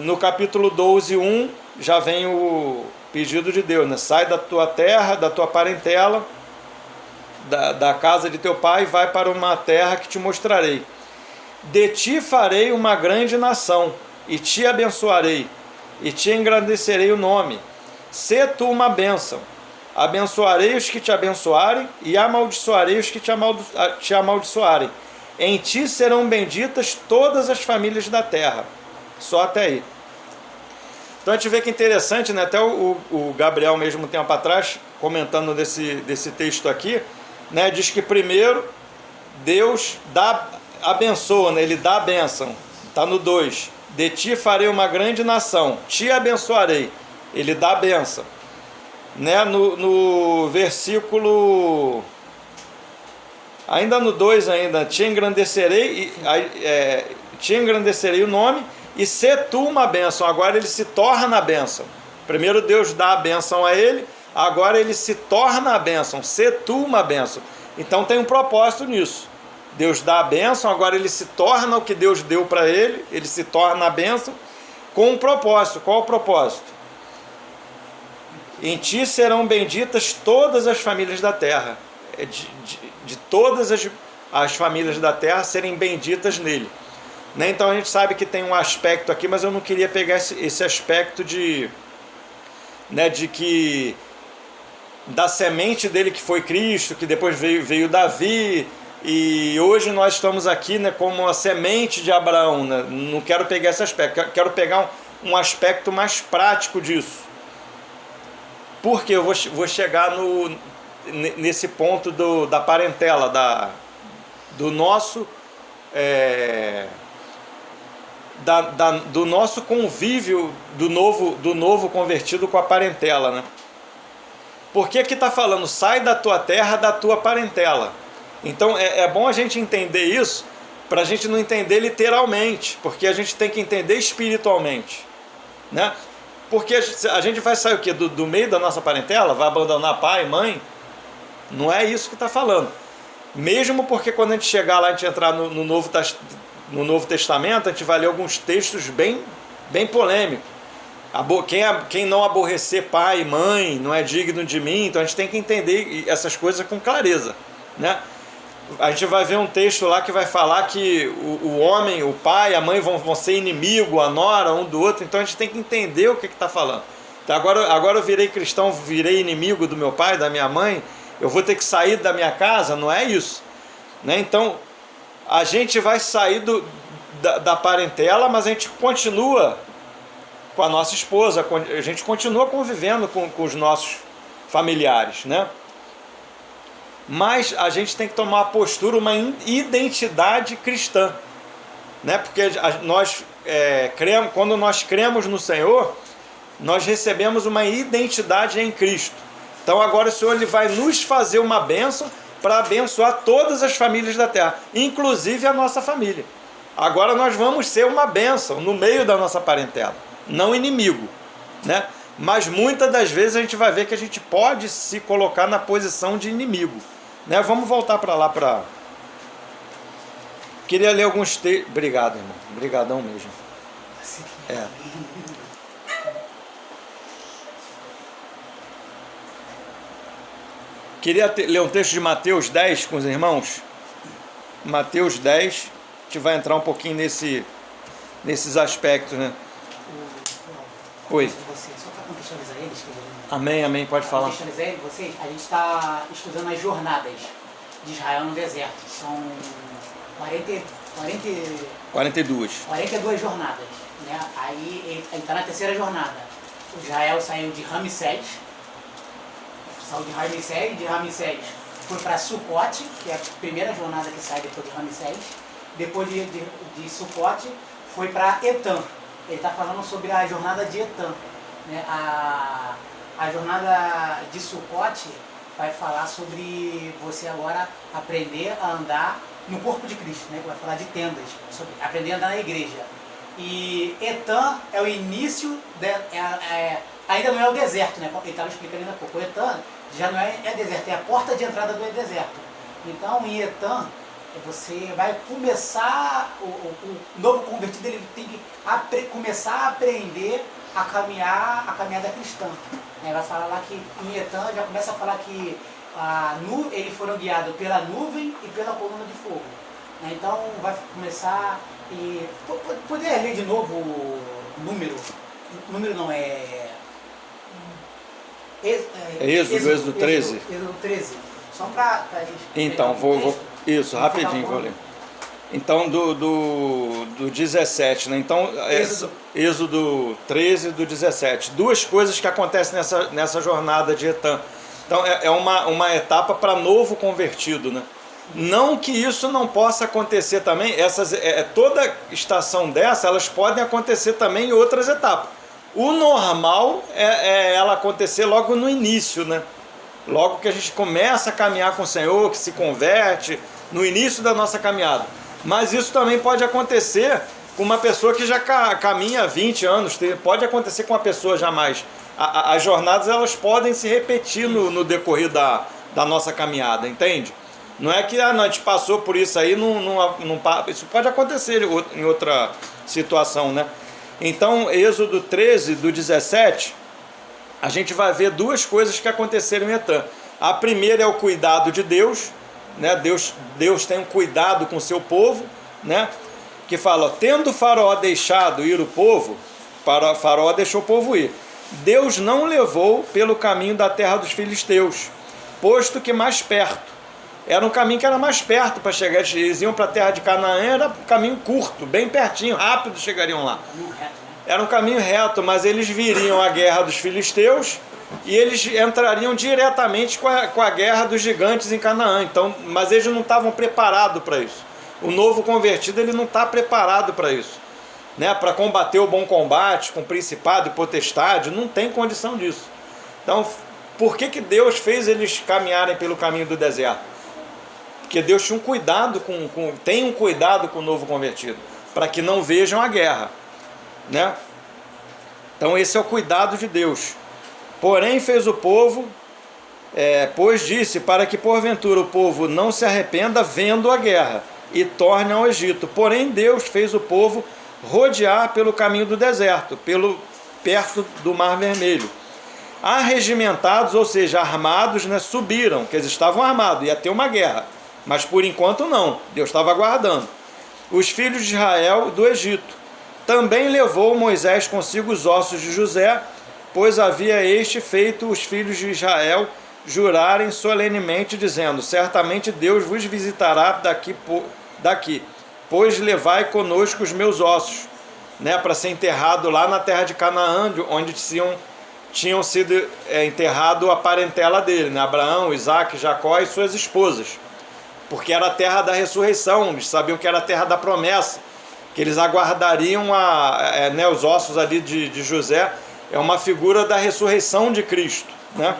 no capítulo 12, 1, já vem o pedido de Deus, né? Sai da tua terra, da tua parentela, da casa de teu pai, vai para uma terra que te mostrarei. De ti farei uma grande nação, e te abençoarei, e te engrandecerei o nome. Sê tu uma bênção. Abençoarei os que te abençoarem, e amaldiçoarei os que te amaldiçoarem. Em ti serão benditas todas as famílias da terra. Só até aí. Então a gente vê que é interessante, né? Até o Gabriel mesmo tempo atrás, comentando desse texto aqui, né? Diz que primeiro Deus abençoa, né? Ele dá a bênção. Está no 2. De ti farei uma grande nação, te abençoarei. Ele dá a bênção. Né? No versículo, ainda no 2 ainda, te engrandecerei o nome, e sê tu uma bênção. Agora ele se torna a bênção. Primeiro Deus dá a bênção a ele, agora ele se torna a bênção. Sê tu uma bênção. Então tem um propósito nisso. Deus dá a bênção, agora ele se torna o que Deus deu para ele, ele se torna a bênção com um propósito. Qual o propósito? Em ti serão benditas todas as famílias da terra. De todas as famílias da terra serem benditas nele. Né? Então a gente sabe que tem um aspecto aqui, mas eu não queria pegar esse aspecto de que da semente dele que foi Cristo, que depois veio Davi, e hoje nós estamos aqui, né, como a semente de Abraão. Né? Não quero pegar esse aspecto, quero pegar um aspecto mais prático disso. Porque eu vou chegar nesse ponto da parentela, do nosso do nosso convívio do novo convertido com a parentela, né? Porque aqui está falando, sai da tua terra, da tua parentela. Então é bom a gente entender isso, para a gente não entender literalmente, porque a gente tem que entender espiritualmente, né? Porque a gente vai sair o quê? Do meio da nossa parentela? Vai abandonar pai, mãe? Não é isso que está falando. Mesmo porque quando a gente chegar lá, a gente entrar no Novo Testamento, a gente vai ler alguns textos bem polêmicos. Quem não aborrecer pai e mãe não é digno de mim. Então a gente tem que entender essas coisas com clareza, né? A gente vai ver um texto lá que vai falar que o homem, o pai, a mãe vão ser inimigo, a nora, um do outro. Então a gente tem que entender o que está falando. Então, agora eu virei cristão, virei inimigo do meu pai, da minha mãe, eu vou ter que sair da minha casa? Não é isso, né? Então a gente vai sair da parentela, mas a gente continua com a nossa esposa, a gente continua convivendo com os nossos familiares, né? Mas a gente tem que tomar uma postura, uma identidade cristã, né? Porque quando nós cremos no Senhor, nós recebemos uma identidade em Cristo. Então agora o Senhor ele vai nos fazer uma bênção para abençoar todas as famílias da terra, inclusive a nossa família. Agora nós vamos ser uma bênção no meio da nossa parentela, não inimigo, né? Mas muitas das vezes a gente vai ver que a gente pode se colocar na posição de inimigo, né? Vamos voltar para lá para... Queria ler alguns textos. Obrigado, irmão. Obrigadão mesmo. Queria ler um texto de Mateus 10 com os irmãos. Mateus 10. A gente vai entrar um pouquinho nesses aspectos, né? Oi. Só para contextualizar eles, Amém, pode falar. Contextualizar vocês, a gente está estudando as jornadas de Israel no deserto. São 42 jornadas, né? Aí ele está na terceira jornada. O Israel saiu de Ramsés, de Ramsés foi para Sucote, que é a primeira jornada que sai depois de Ramsés. Depois de Sucote foi para Etã. Ele está falando sobre a jornada de Etã, né? A jornada de Sucote vai falar sobre você agora aprender a andar no corpo de Cristo, né? Vai falar de tendas, sobre aprender a andar na igreja. E Etã é o início, ainda não é o deserto, né? Ele estava explicando ainda há pouco. O Etã já não é deserto, é a porta de entrada do deserto. Então, em Etã, você vai começar, o novo convertido ele tem que começar a aprender a caminhada cristã. Vai falar lá que em Etã já começa a falar que eles foram guiados pela nuvem e pela coluna de fogo. Então vai começar e poder ler de novo o número não é Êxodo 13. Êxodo 13. Só para a gente... Então, isso, rapidinho, vou ler. Então, do 17, né? Então, Êxodo 13 do 17. Duas coisas que acontecem nessa jornada de Etã. Então, é uma etapa para novo convertido, né? Não que isso não possa acontecer também, toda estação dessa, elas podem acontecer também em outras etapas. O normal é ela acontecer logo no início, né? Logo que a gente começa a caminhar com o Senhor, que se converte, no início da nossa caminhada. Mas isso também pode acontecer com uma pessoa que já caminha há 20 anos, pode acontecer com uma pessoa já mais. As jornadas elas podem se repetir no decorrer da nossa caminhada, entende? Não é que a gente passou por isso aí, isso pode acontecer em outra situação, né? Então, Êxodo 13, do 17, a gente vai ver duas coisas que aconteceram em Etã. A primeira é o cuidado de Deus, né? Deus tem um cuidado com o seu povo, né? Que fala, tendo Faraó deixado ir o povo, Faraó deixou o povo ir. Deus não levou pelo caminho da terra dos filisteus, posto que mais perto. Era um caminho que era mais perto para chegar. Eles iam para a terra de Canaã, era um caminho curto, bem pertinho, rápido chegariam lá. Era um caminho reto, mas eles viriam a guerra dos filisteus e eles entrariam diretamente com a guerra dos gigantes em Canaã. Então, mas eles não estavam preparados para isso. O novo convertido ele não está preparado para isso, né? Para combater o bom combate com principado e potestade, não tem condição disso. Então, por que Deus fez eles caminharem pelo caminho do deserto? Porque Deus tinha um cuidado tem um cuidado com o novo convertido, para que não vejam a guerra, né? Então esse é o cuidado de Deus. Porém fez o povo, pois disse, para que porventura o povo não se arrependa vendo a guerra e torne ao Egito. Porém Deus fez o povo rodear pelo caminho do deserto, perto do Mar Vermelho. Arregimentados, ou seja, armados, né, subiram, que eles estavam armados, ia ter uma guerra, mas por enquanto não, Deus estava aguardando. Os filhos de Israel do Egito. Também levou Moisés consigo os ossos de José, pois havia este feito os filhos de Israel jurarem solenemente, dizendo, certamente Deus vos visitará daqui, pois levai conosco os meus ossos, né, para ser enterrado lá na terra de Canaã, onde tinham sido enterrado a parentela dele, né, Abraão, Isaac, Jacó e suas esposas, porque era a terra da ressurreição, eles sabiam que era a terra da promessa, que eles aguardariam os ossos ali de José, é uma figura da ressurreição de Cristo, né?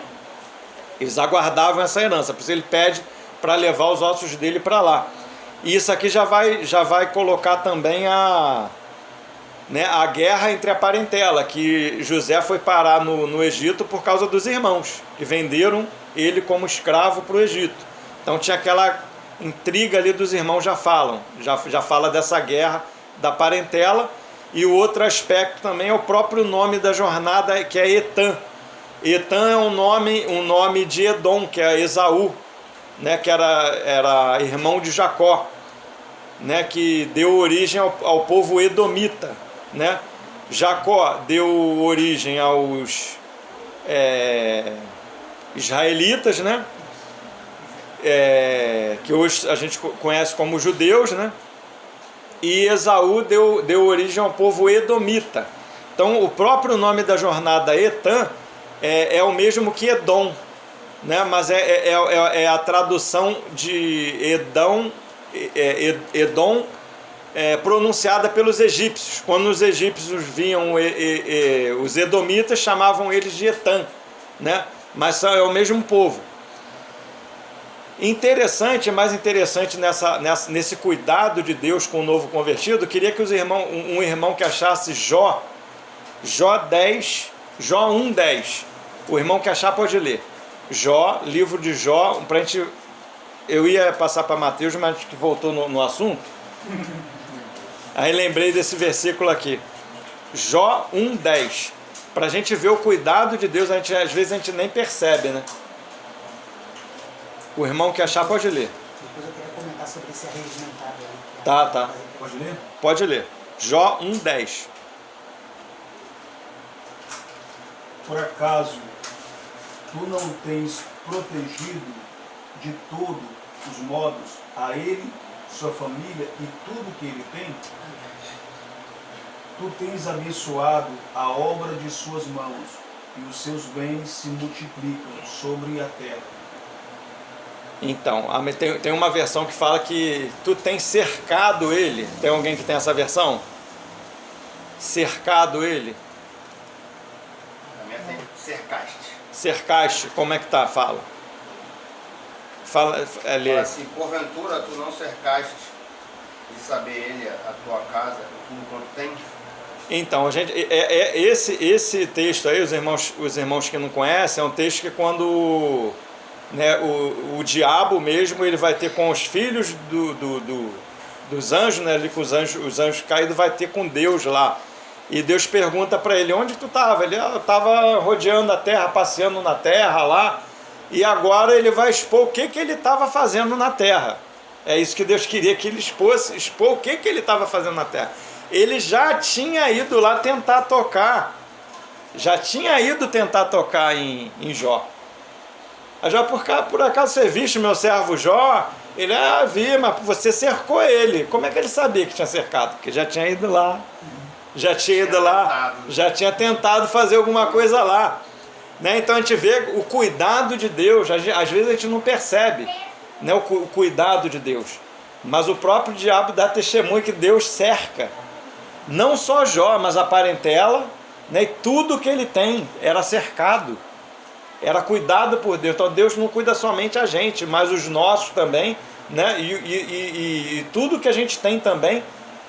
Eles aguardavam essa herança, por isso ele pede para levar os ossos dele para lá. E isso aqui já vai colocar também a guerra entre a parentela, que José foi parar no Egito por causa dos irmãos, que venderam ele como escravo para o Egito. Então tinha aquela intriga ali dos irmãos, já fala dessa guerra da parentela. E o outro aspecto também é o próprio nome da jornada, que é Etã. Etã é um nome de Edom, que é Esaú, né, que era irmão de Jacó, né, que deu origem ao povo edomita, né? Jacó deu origem aos israelitas, né? Que hoje a gente conhece como judeus, né? E Esaú deu origem ao povo edomita. Então o próprio nome da jornada Etã é o mesmo que Edom, né? Mas é a tradução de Edom pronunciada pelos egípcios. Quando os egípcios viam os edomitas, chamavam eles de Etã, né? Mas é o mesmo povo. Mais interessante nesse cuidado de Deus com o novo convertido, queria que um irmão que achasse Jó 1:10. O irmão que achar pode ler. Jó, livro de Jó, pra gente. Eu ia passar para Mateus, mas que voltou no assunto. Aí lembrei desse versículo aqui. Jó 1:10. Para a gente ver o cuidado de Deus, às vezes a gente nem percebe, né? O irmão que achar pode ler. Depois eu queria comentar sobre esse arregimentado aí. Tá. Pode ler? Pode ler. Jó 1:10. Por acaso, tu não tens protegido de todos os modos a ele, sua família e tudo que ele tem? Tu tens abençoado a obra de suas mãos, e os seus bens se multiplicam sobre a terra. Então, tem uma versão que fala que tu tens cercado ele. Tem alguém que tem essa versão? Cercado ele. A minha tem cercaste. Cercaste, como é que tá? Fala. Fala assim, porventura tu não cercaste de saber ele, a tua casa, tudo quanto tem? Então, esse texto aí, os irmãos que não conhecem, é um texto que quando o diabo mesmo, ele vai ter com os filhos dos anjos, né, ali com os anjos caídos, vai ter com Deus lá. E Deus pergunta para ele, onde tu estava? Ele estava rodeando a terra, passeando na terra lá, e agora ele vai expor o que ele estava fazendo na terra. É isso que Deus queria que ele expor o que ele estava fazendo na terra. Ele já tinha ido lá tentar tocar, em Jó. A Jó, por acaso você viste meu servo Jó? Ele, vi, mas você cercou ele. Como é que ele sabia que tinha cercado? Porque já tinha ido lá, já tinha tentado fazer alguma coisa lá. Né? Então a gente vê o cuidado de Deus, às vezes a gente não percebe, né, o cuidado de Deus. Mas o próprio diabo dá testemunho que Deus cerca. Não só Jó, mas a parentela, né, e tudo que ele tem era cercado. Era cuidado por Deus. Então Deus não cuida somente a gente, mas os nossos também né? E tudo que a gente tem também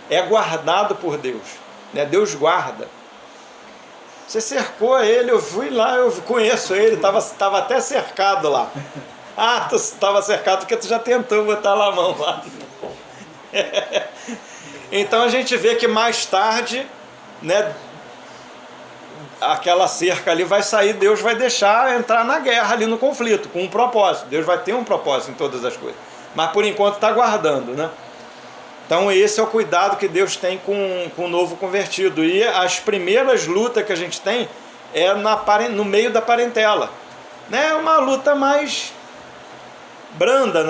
é guardado por Deus, né? Deus guarda. Você cercou ele, eu fui lá, eu conheço ele, estava até cercado lá. Ah, tu estava cercado porque tu já tentou botar lá a mão lá. Então a gente vê que mais tarde, né, aquela cerca ali vai sair, Deus vai deixar entrar na guerra ali no conflito, com um propósito. Deus vai ter um propósito em todas as coisas. Mas por enquanto está guardando, né? Então esse é o cuidado que Deus tem com o novo convertido. E as primeiras lutas que a gente tem é no meio da parentela. Né? Uma luta mais branda,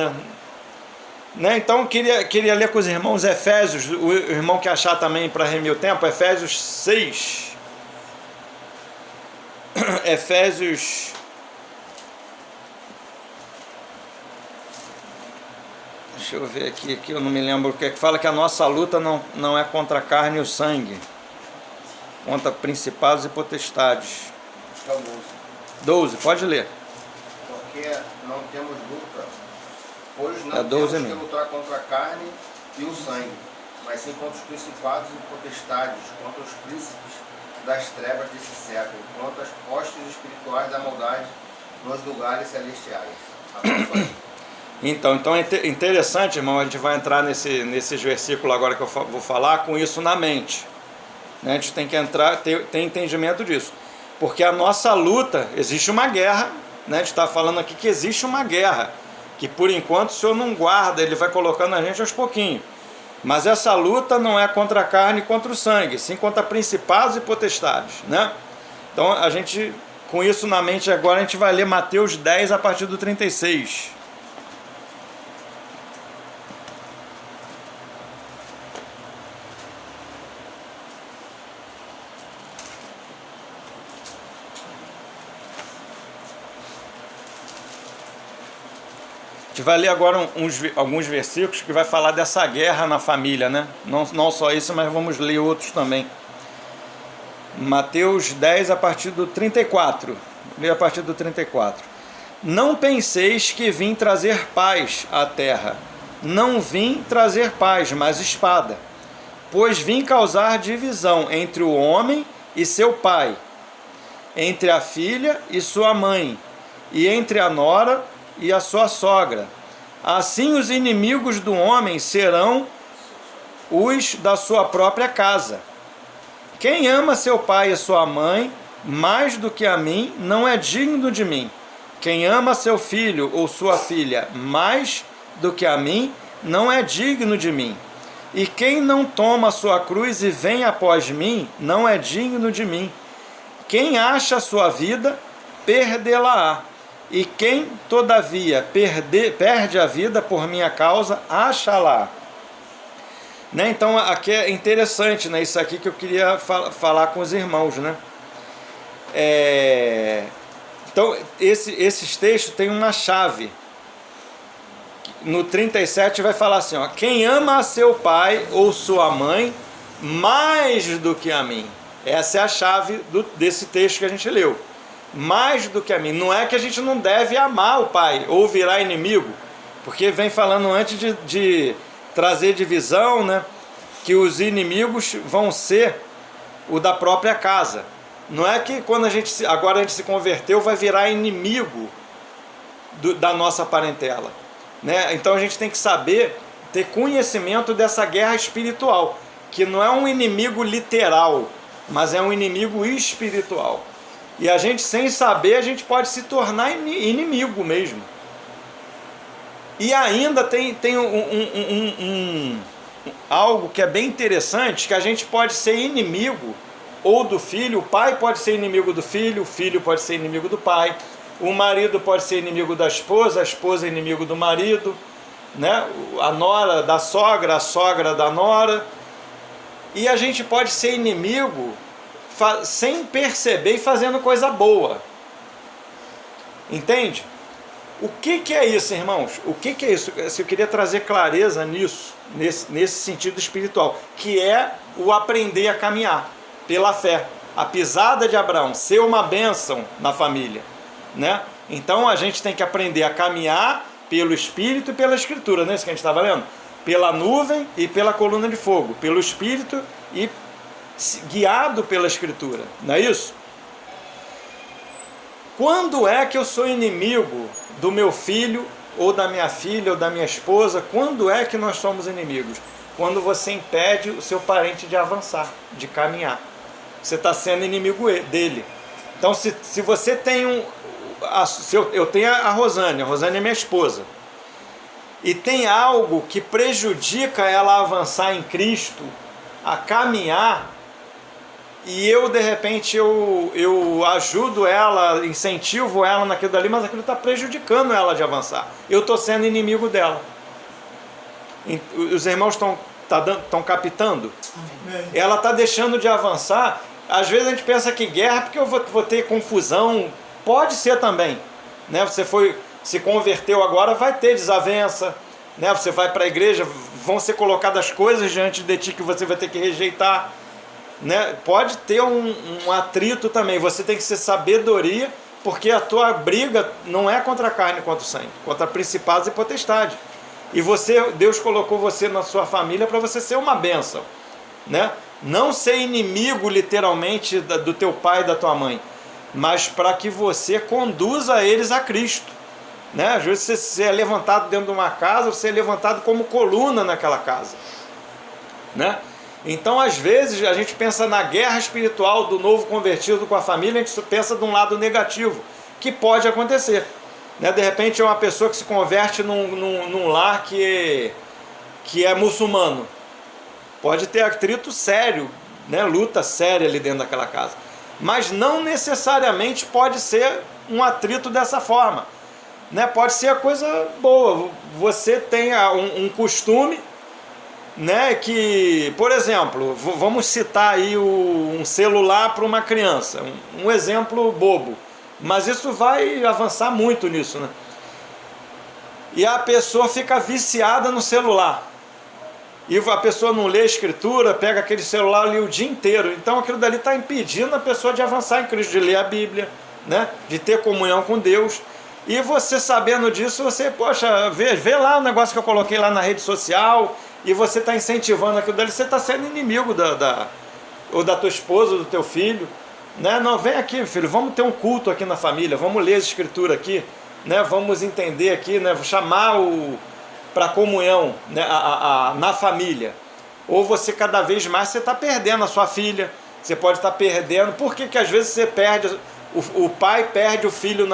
né? Então queria ler com os irmãos Efésios, o irmão que achar também para remir o tempo, Efésios 6. Efésios... Deixa eu ver aqui eu não me lembro o que é que fala, que a nossa luta não é contra a carne e o sangue, contra principados e potestades. 12, pode ler. Porque não temos luta, pois não temos que lutar contra a carne e o sangue, mas sim contra os principados e potestades, contra os príncipes das trevas desse século, contra as hostes espirituais da maldade nos lugares celestiais. Então é interessante, irmão, a gente vai entrar nesses versículos agora que eu vou falar, com isso na mente, né? A gente tem que entrar, ter entendimento disso, porque a nossa luta, existe uma guerra, né? A gente está falando aqui que existe uma guerra, que por enquanto o Senhor não guarda, Ele vai colocando a gente aos pouquinhos, mas essa luta não é contra a carne e contra o sangue, sim contra principados e potestades, né? Então a gente, com isso na mente agora, a gente vai ler Mateus 10 a partir do 36. A gente vai ler agora alguns versículos que vai falar dessa guerra na família, né? Não só isso, mas vamos ler outros também. Mateus 10 a partir do 34. Lê a partir do 34. Não penseis que vim trazer paz à terra. Não vim trazer paz, mas espada. Pois vim causar divisão entre o homem e seu pai, entre a filha e sua mãe, e entre a nora e a sua sogra. Assim os inimigos do homem serão os da sua própria casa. Quem ama seu pai e sua mãe mais do que a mim, não é digno de mim. Quem ama seu filho ou sua filha mais do que a mim, não é digno de mim. E quem não toma sua cruz e vem após mim, não é digno de mim. Quem acha sua vida, perdê-la-á. E quem, todavia, perde a vida por minha causa, acha-la. Né? Então, aqui é interessante, né? Isso aqui que eu queria falar com os irmãos. Né? Então, esses textos têm uma chave. No 37 vai falar assim, ó, quem ama a seu pai ou sua mãe mais do que a mim. Essa é a chave desse texto que a gente leu. Mais do que a mim. Não é que a gente não deve amar o pai ou virar inimigo, porque vem falando antes de trazer divisão, né, que os inimigos vão ser o da própria casa. Não é que quando agora a gente se converteu vai virar inimigo da nossa parentela, né? Então a gente tem que saber, ter conhecimento dessa guerra espiritual, que não é um inimigo literal, mas é um inimigo espiritual. E a gente, sem saber, a gente pode se tornar inimigo mesmo. E ainda tem algo que é bem interessante, que a gente pode ser inimigo ou do filho, o pai pode ser inimigo do filho, o filho pode ser inimigo do pai, o marido pode ser inimigo da esposa, a esposa é inimigo do marido, né? A nora da sogra, a sogra da nora. E a gente pode ser inimigo sem perceber e fazendo coisa boa. Entende? O que é isso, irmãos? O que é isso? Eu queria trazer clareza nisso, nesse sentido espiritual, que é o aprender a caminhar pela fé. A pisada de Abraão, ser uma bênção na família, né? Então a gente tem que aprender a caminhar pelo Espírito e pela Escritura, não é isso que a gente estava lendo? Pela nuvem e pela coluna de fogo, pelo Espírito e guiado pela Escritura, não é isso? Quando é que eu sou inimigo do meu filho, ou da minha filha, ou da minha esposa? Quando é que nós somos inimigos? Quando você impede o seu parente de avançar, de caminhar. Você está sendo inimigo dele. Então, se você tem eu tenho a Rosane é minha esposa, e tem algo que prejudica ela a avançar em Cristo, a caminhar, e eu, de repente, eu ajudo ela, incentivo ela naquilo dali, mas aquilo está prejudicando ela de avançar. Eu estou sendo inimigo dela. Os irmãos estão captando? Ela está deixando de avançar. Às vezes a gente pensa que guerra porque eu vou ter confusão. Pode ser também, né? Você se converteu agora, vai ter desavença, né? Você vai para a igreja, vão ser colocadas coisas diante de ti que você vai ter que rejeitar, né? Pode ter um atrito também. Você tem que ter sabedoria, porque a tua briga não é contra a carne, contra o sangue, contra principados e potestades. E Deus colocou você na sua família para você ser uma bênção, né? Não ser inimigo literalmente do teu pai e da tua mãe, mas para que você conduza eles a Cristo, né? Às vezes você é levantado dentro de uma casa, você é levantado como coluna naquela casa, né? Então, às vezes, a gente pensa na guerra espiritual do novo convertido com a família, a gente pensa de um lado negativo, que pode acontecer, né? De repente é uma pessoa que se converte num lar que é muçulmano. Pode ter atrito sério, né? Luta séria ali dentro daquela casa. Mas não necessariamente pode ser um atrito dessa forma, né? Pode ser a coisa boa. Você tem um costume, né? Que, por exemplo, vamos citar aí um celular para uma criança. Um exemplo bobo. Mas isso vai avançar muito nisso, né? E a pessoa fica viciada no celular. E a pessoa não lê a Escritura, pega aquele celular ali o dia inteiro. Então aquilo dali está impedindo a pessoa de avançar em Cristo, de ler a Bíblia, né? De ter comunhão com Deus. E você sabendo disso, você, poxa, vê lá o negócio que eu coloquei lá na rede social, e você está incentivando aquilo dali, você está sendo inimigo ou da tua esposa, ou do teu filho, né? Não, vem aqui, filho, vamos ter um culto aqui na família, vamos ler a Escritura aqui, né? Vamos entender aqui, né? Chamar para comunhão, né? Na família. Ou você cada vez mais você está perdendo a sua filha, você pode estar perdendo. Por que às vezes você perde, o pai perde o filho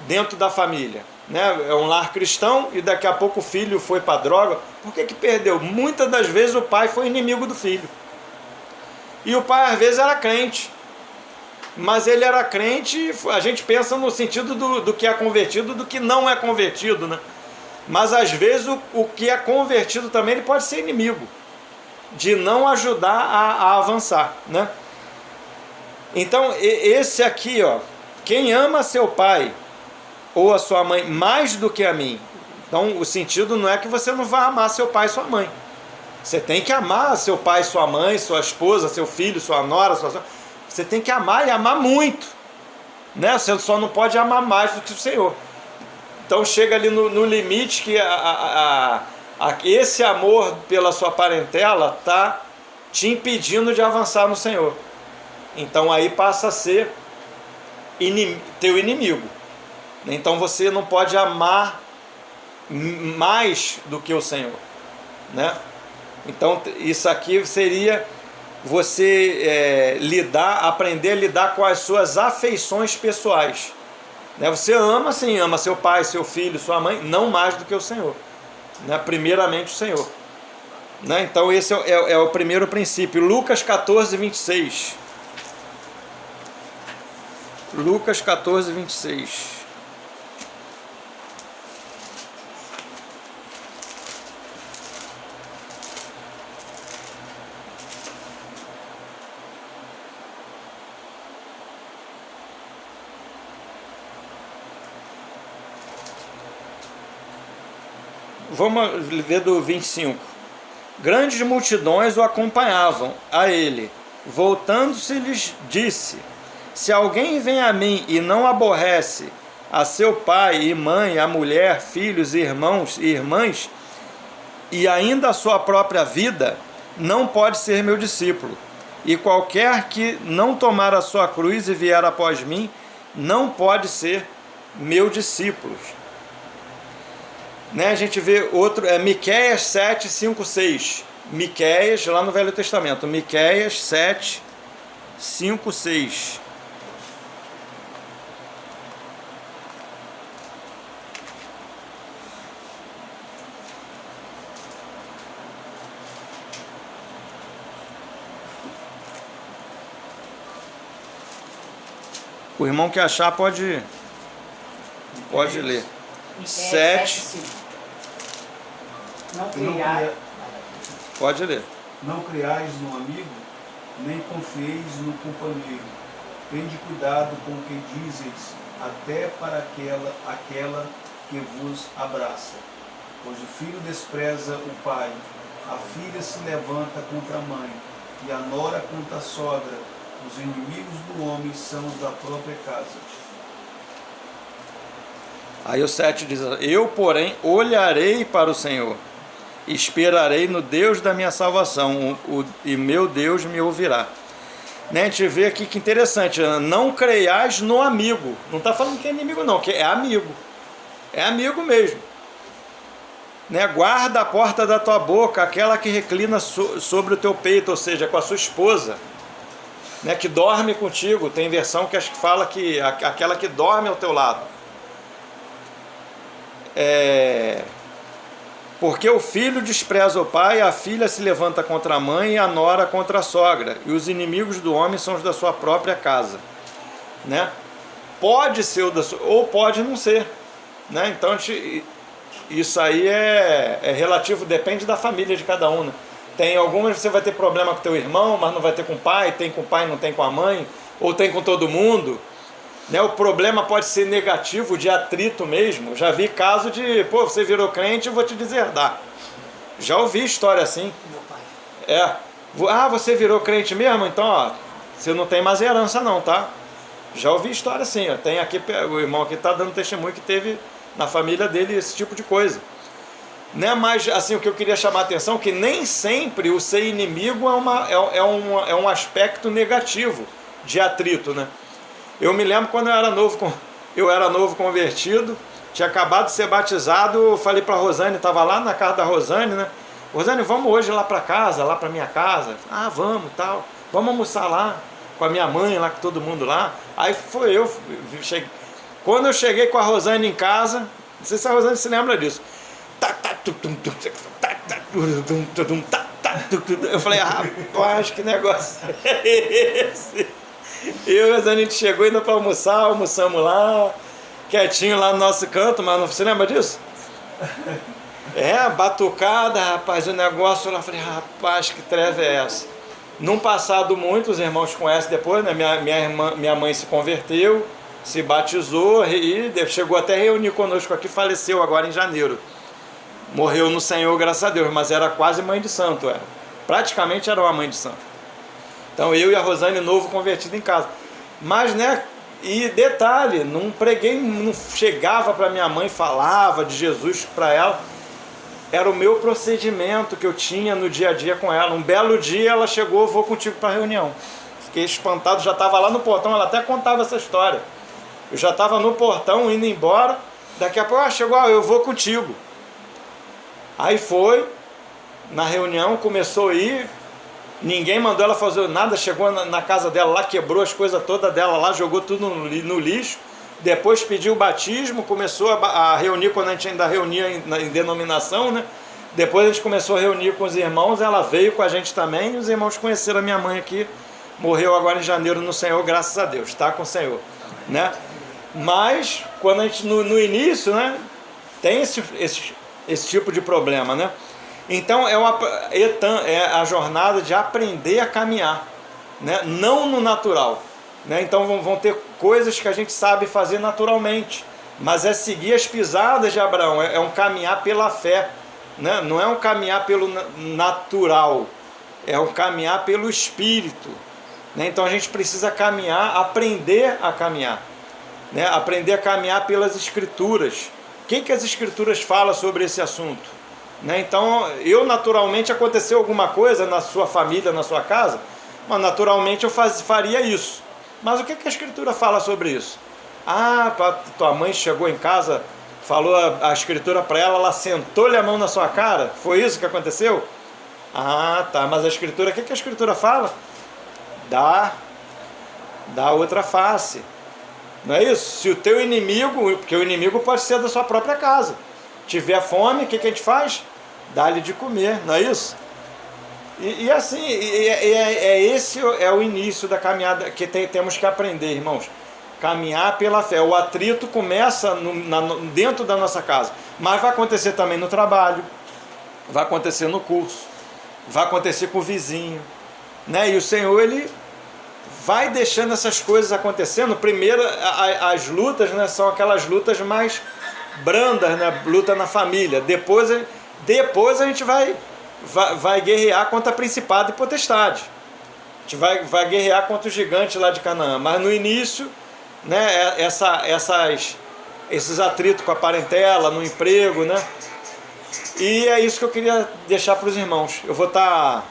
dentro da família, né? É um lar cristão e daqui a pouco o filho foi para droga. Por que perdeu? Muitas das vezes o pai foi inimigo do filho. E o pai às vezes era crente, mas ele era crente, a gente pensa no sentido do que é convertido, do que não é convertido, né? Mas às vezes o que é convertido também ele pode ser inimigo, de não ajudar a avançar, né? Então esse aqui, ó, quem ama seu pai ou a sua mãe mais do que a mim. Então o sentido não é que você não vai amar seu pai e sua mãe. Você tem que amar seu pai, sua mãe, sua esposa, seu filho, sua nora, você tem que amar e amar muito, né? Você só não pode amar mais do que o Senhor. Então chega ali no limite que esse amor pela sua parentela está te impedindo de avançar no Senhor. Então aí passa a ser teu inimigo. Então você não pode amar mais do que o Senhor, né? Então isso aqui seria você aprender a lidar com as suas afeições pessoais, né? Você ama, sim, ama seu pai, seu filho, sua mãe, não mais do que o Senhor, né? Primeiramente o Senhor, né? Então esse é o primeiro princípio. Lucas 14, 26. Lucas 14, 26. Vamos ver do 25. Grandes multidões o acompanhavam a ele. Voltando-se, lhes disse: se alguém vem a mim e não aborrece a seu pai e mãe, a mulher, filhos, irmãos e irmãs, e ainda a sua própria vida, não pode ser meu discípulo. E qualquer que não tomar a sua cruz e vier após mim, não pode ser meu discípulo. Né? A gente vê outro, Miqueias 7, 5, 6. Miqueias, lá no Velho Testamento. Miqueias 7, 5, 6. O irmão que achar pode ler. 7. Não criar. Pode ler. Não creais no amigo, nem confieis no companheiro. Tende cuidado com o que dizes, até para aquela que vos abraça. Pois o filho despreza o pai, a filha se levanta contra a mãe, e a nora contra a sogra. Os inimigos do homem são os da própria casa. Aí o 7 diz: eu, porém, olharei para o Senhor, esperarei no Deus da minha salvação, e meu Deus me ouvirá. Né? A gente vê aqui que interessante, não creiais no amigo. Não está falando que é inimigo não, que é amigo. É amigo mesmo. Né? Guarda a porta da tua boca, aquela que reclina sobre o teu peito, ou seja, com a sua esposa. Né, que dorme contigo. Tem versão que acho que fala que aquela que dorme ao teu lado. Porque o filho despreza o pai, a filha se levanta contra a mãe e a nora contra a sogra, e os inimigos do homem são os da sua própria casa. Né? Pode ser ou pode não ser. Né? Então isso aí é relativo, depende da família de cada um. Né? Tem algumas que você vai ter problema com teu irmão, mas não vai ter com o pai, tem com o pai, não tem com a mãe, ou tem com todo mundo. Né? O problema pode ser negativo, de atrito mesmo. Já vi caso de, você virou crente, eu vou te deserdar. Já ouvi história assim. Meu pai. Você virou crente mesmo? Então, você não tem mais herança não, tá? Já ouvi história assim. Tem aqui, o irmão aqui está dando testemunho que teve na família dele esse tipo de coisa. Né? Mas assim, o que eu queria chamar a atenção é que nem sempre o ser inimigo é um aspecto negativo de atrito. Né? Eu me lembro quando eu era novo convertido, tinha acabado de ser batizado, eu falei para a Rosane, estava lá na casa da Rosane, né? Rosane, vamos hoje lá para casa, lá para minha casa. Vamos, tal. Vamos almoçar lá com a minha mãe, lá com todo mundo lá. Aí cheguei. Quando eu cheguei com a Rosane em casa, não sei se a Rosane se lembra disso. Eu falei, rapaz, que negócio é esse? A gente chegou ainda para almoçar, almoçamos lá, quietinho lá no nosso canto, mas não, você lembra disso? Batucada, rapaz, o negócio lá, eu falei, rapaz, que treva é essa? Num passado muito, os irmãos conhecem depois, né? Minha mãe se converteu, se batizou e chegou até a reunir conosco aqui, faleceu agora em janeiro. Morreu no Senhor, graças a Deus, mas era quase mãe de santo, praticamente era uma mãe de santo. Então eu e a Rosane, novo convertido em casa. Mas, né, e detalhe, não preguei, não chegava para minha mãe, falava de Jesus para ela. Era o meu procedimento que eu tinha no dia a dia com ela. Um belo dia ela chegou, vou contigo para a reunião. Fiquei espantado, já estava lá no portão, ela até contava essa história. Eu já estava no portão, indo embora, daqui a pouco, chegou, eu vou contigo. Aí foi, na reunião, começou a ir, ninguém mandou ela fazer nada, chegou na casa dela lá, quebrou as coisas todas dela lá, jogou tudo no lixo, depois pediu o batismo, começou a reunir, quando a gente ainda reunia em denominação, né? Depois a gente começou a reunir com os irmãos, ela veio com a gente também, e os irmãos conheceram a minha mãe aqui, morreu agora em janeiro no Senhor, graças a Deus, está com o Senhor, né? Mas, quando a gente, no início, né, tem esse tipo de problema, né? Então é a jornada de aprender a caminhar, né? Não no natural, né? Então vão ter coisas que a gente sabe fazer naturalmente, mas é seguir as pisadas de Abraão, é um caminhar pela fé, né? Não é um caminhar pelo natural, é um caminhar pelo Espírito, né? Então a gente precisa caminhar, aprender a caminhar, né? Aprender a caminhar pelas Escrituras. O que as Escrituras falam sobre esse assunto? Né? Então, naturalmente, aconteceu alguma coisa na sua família, na sua casa, mas naturalmente eu faria isso. Mas o que a Escritura fala sobre isso? Tua mãe chegou em casa, falou a Escritura para ela sentou-lhe a mão na sua cara? Foi isso que aconteceu? Tá, mas a Escritura, o que a Escritura fala? Dá outra face. Não é isso? Se o teu inimigo, porque o inimigo pode ser da sua própria casa, tiver fome, o que a gente faz? Dá-lhe de comer, não é isso? E assim, esse é o início da caminhada que temos que aprender, irmãos. Caminhar pela fé. O atrito começa dentro da nossa casa, mas vai acontecer também no trabalho, vai acontecer no curso, vai acontecer com o vizinho, né? E o Senhor, Ele vai deixando essas coisas acontecendo. Primeiro, as lutas, né, são aquelas lutas mais brandas, né? Luta na família. Depois a gente vai guerrear contra principado e potestade. A gente vai guerrear contra os gigantes lá de Canaã. Mas no início, né, esses atritos com a parentela, no emprego, né? E é isso que eu queria deixar para os irmãos. Eu vou estar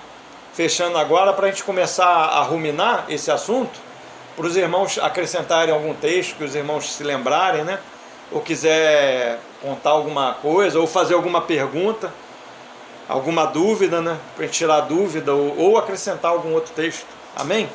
fechando agora para a gente começar a ruminar esse assunto, para os irmãos acrescentarem algum texto, que os irmãos se lembrarem, né? Ou quiser contar alguma coisa, ou fazer alguma pergunta, alguma dúvida, né? Para a gente tirar dúvida, ou acrescentar algum outro texto. Amém?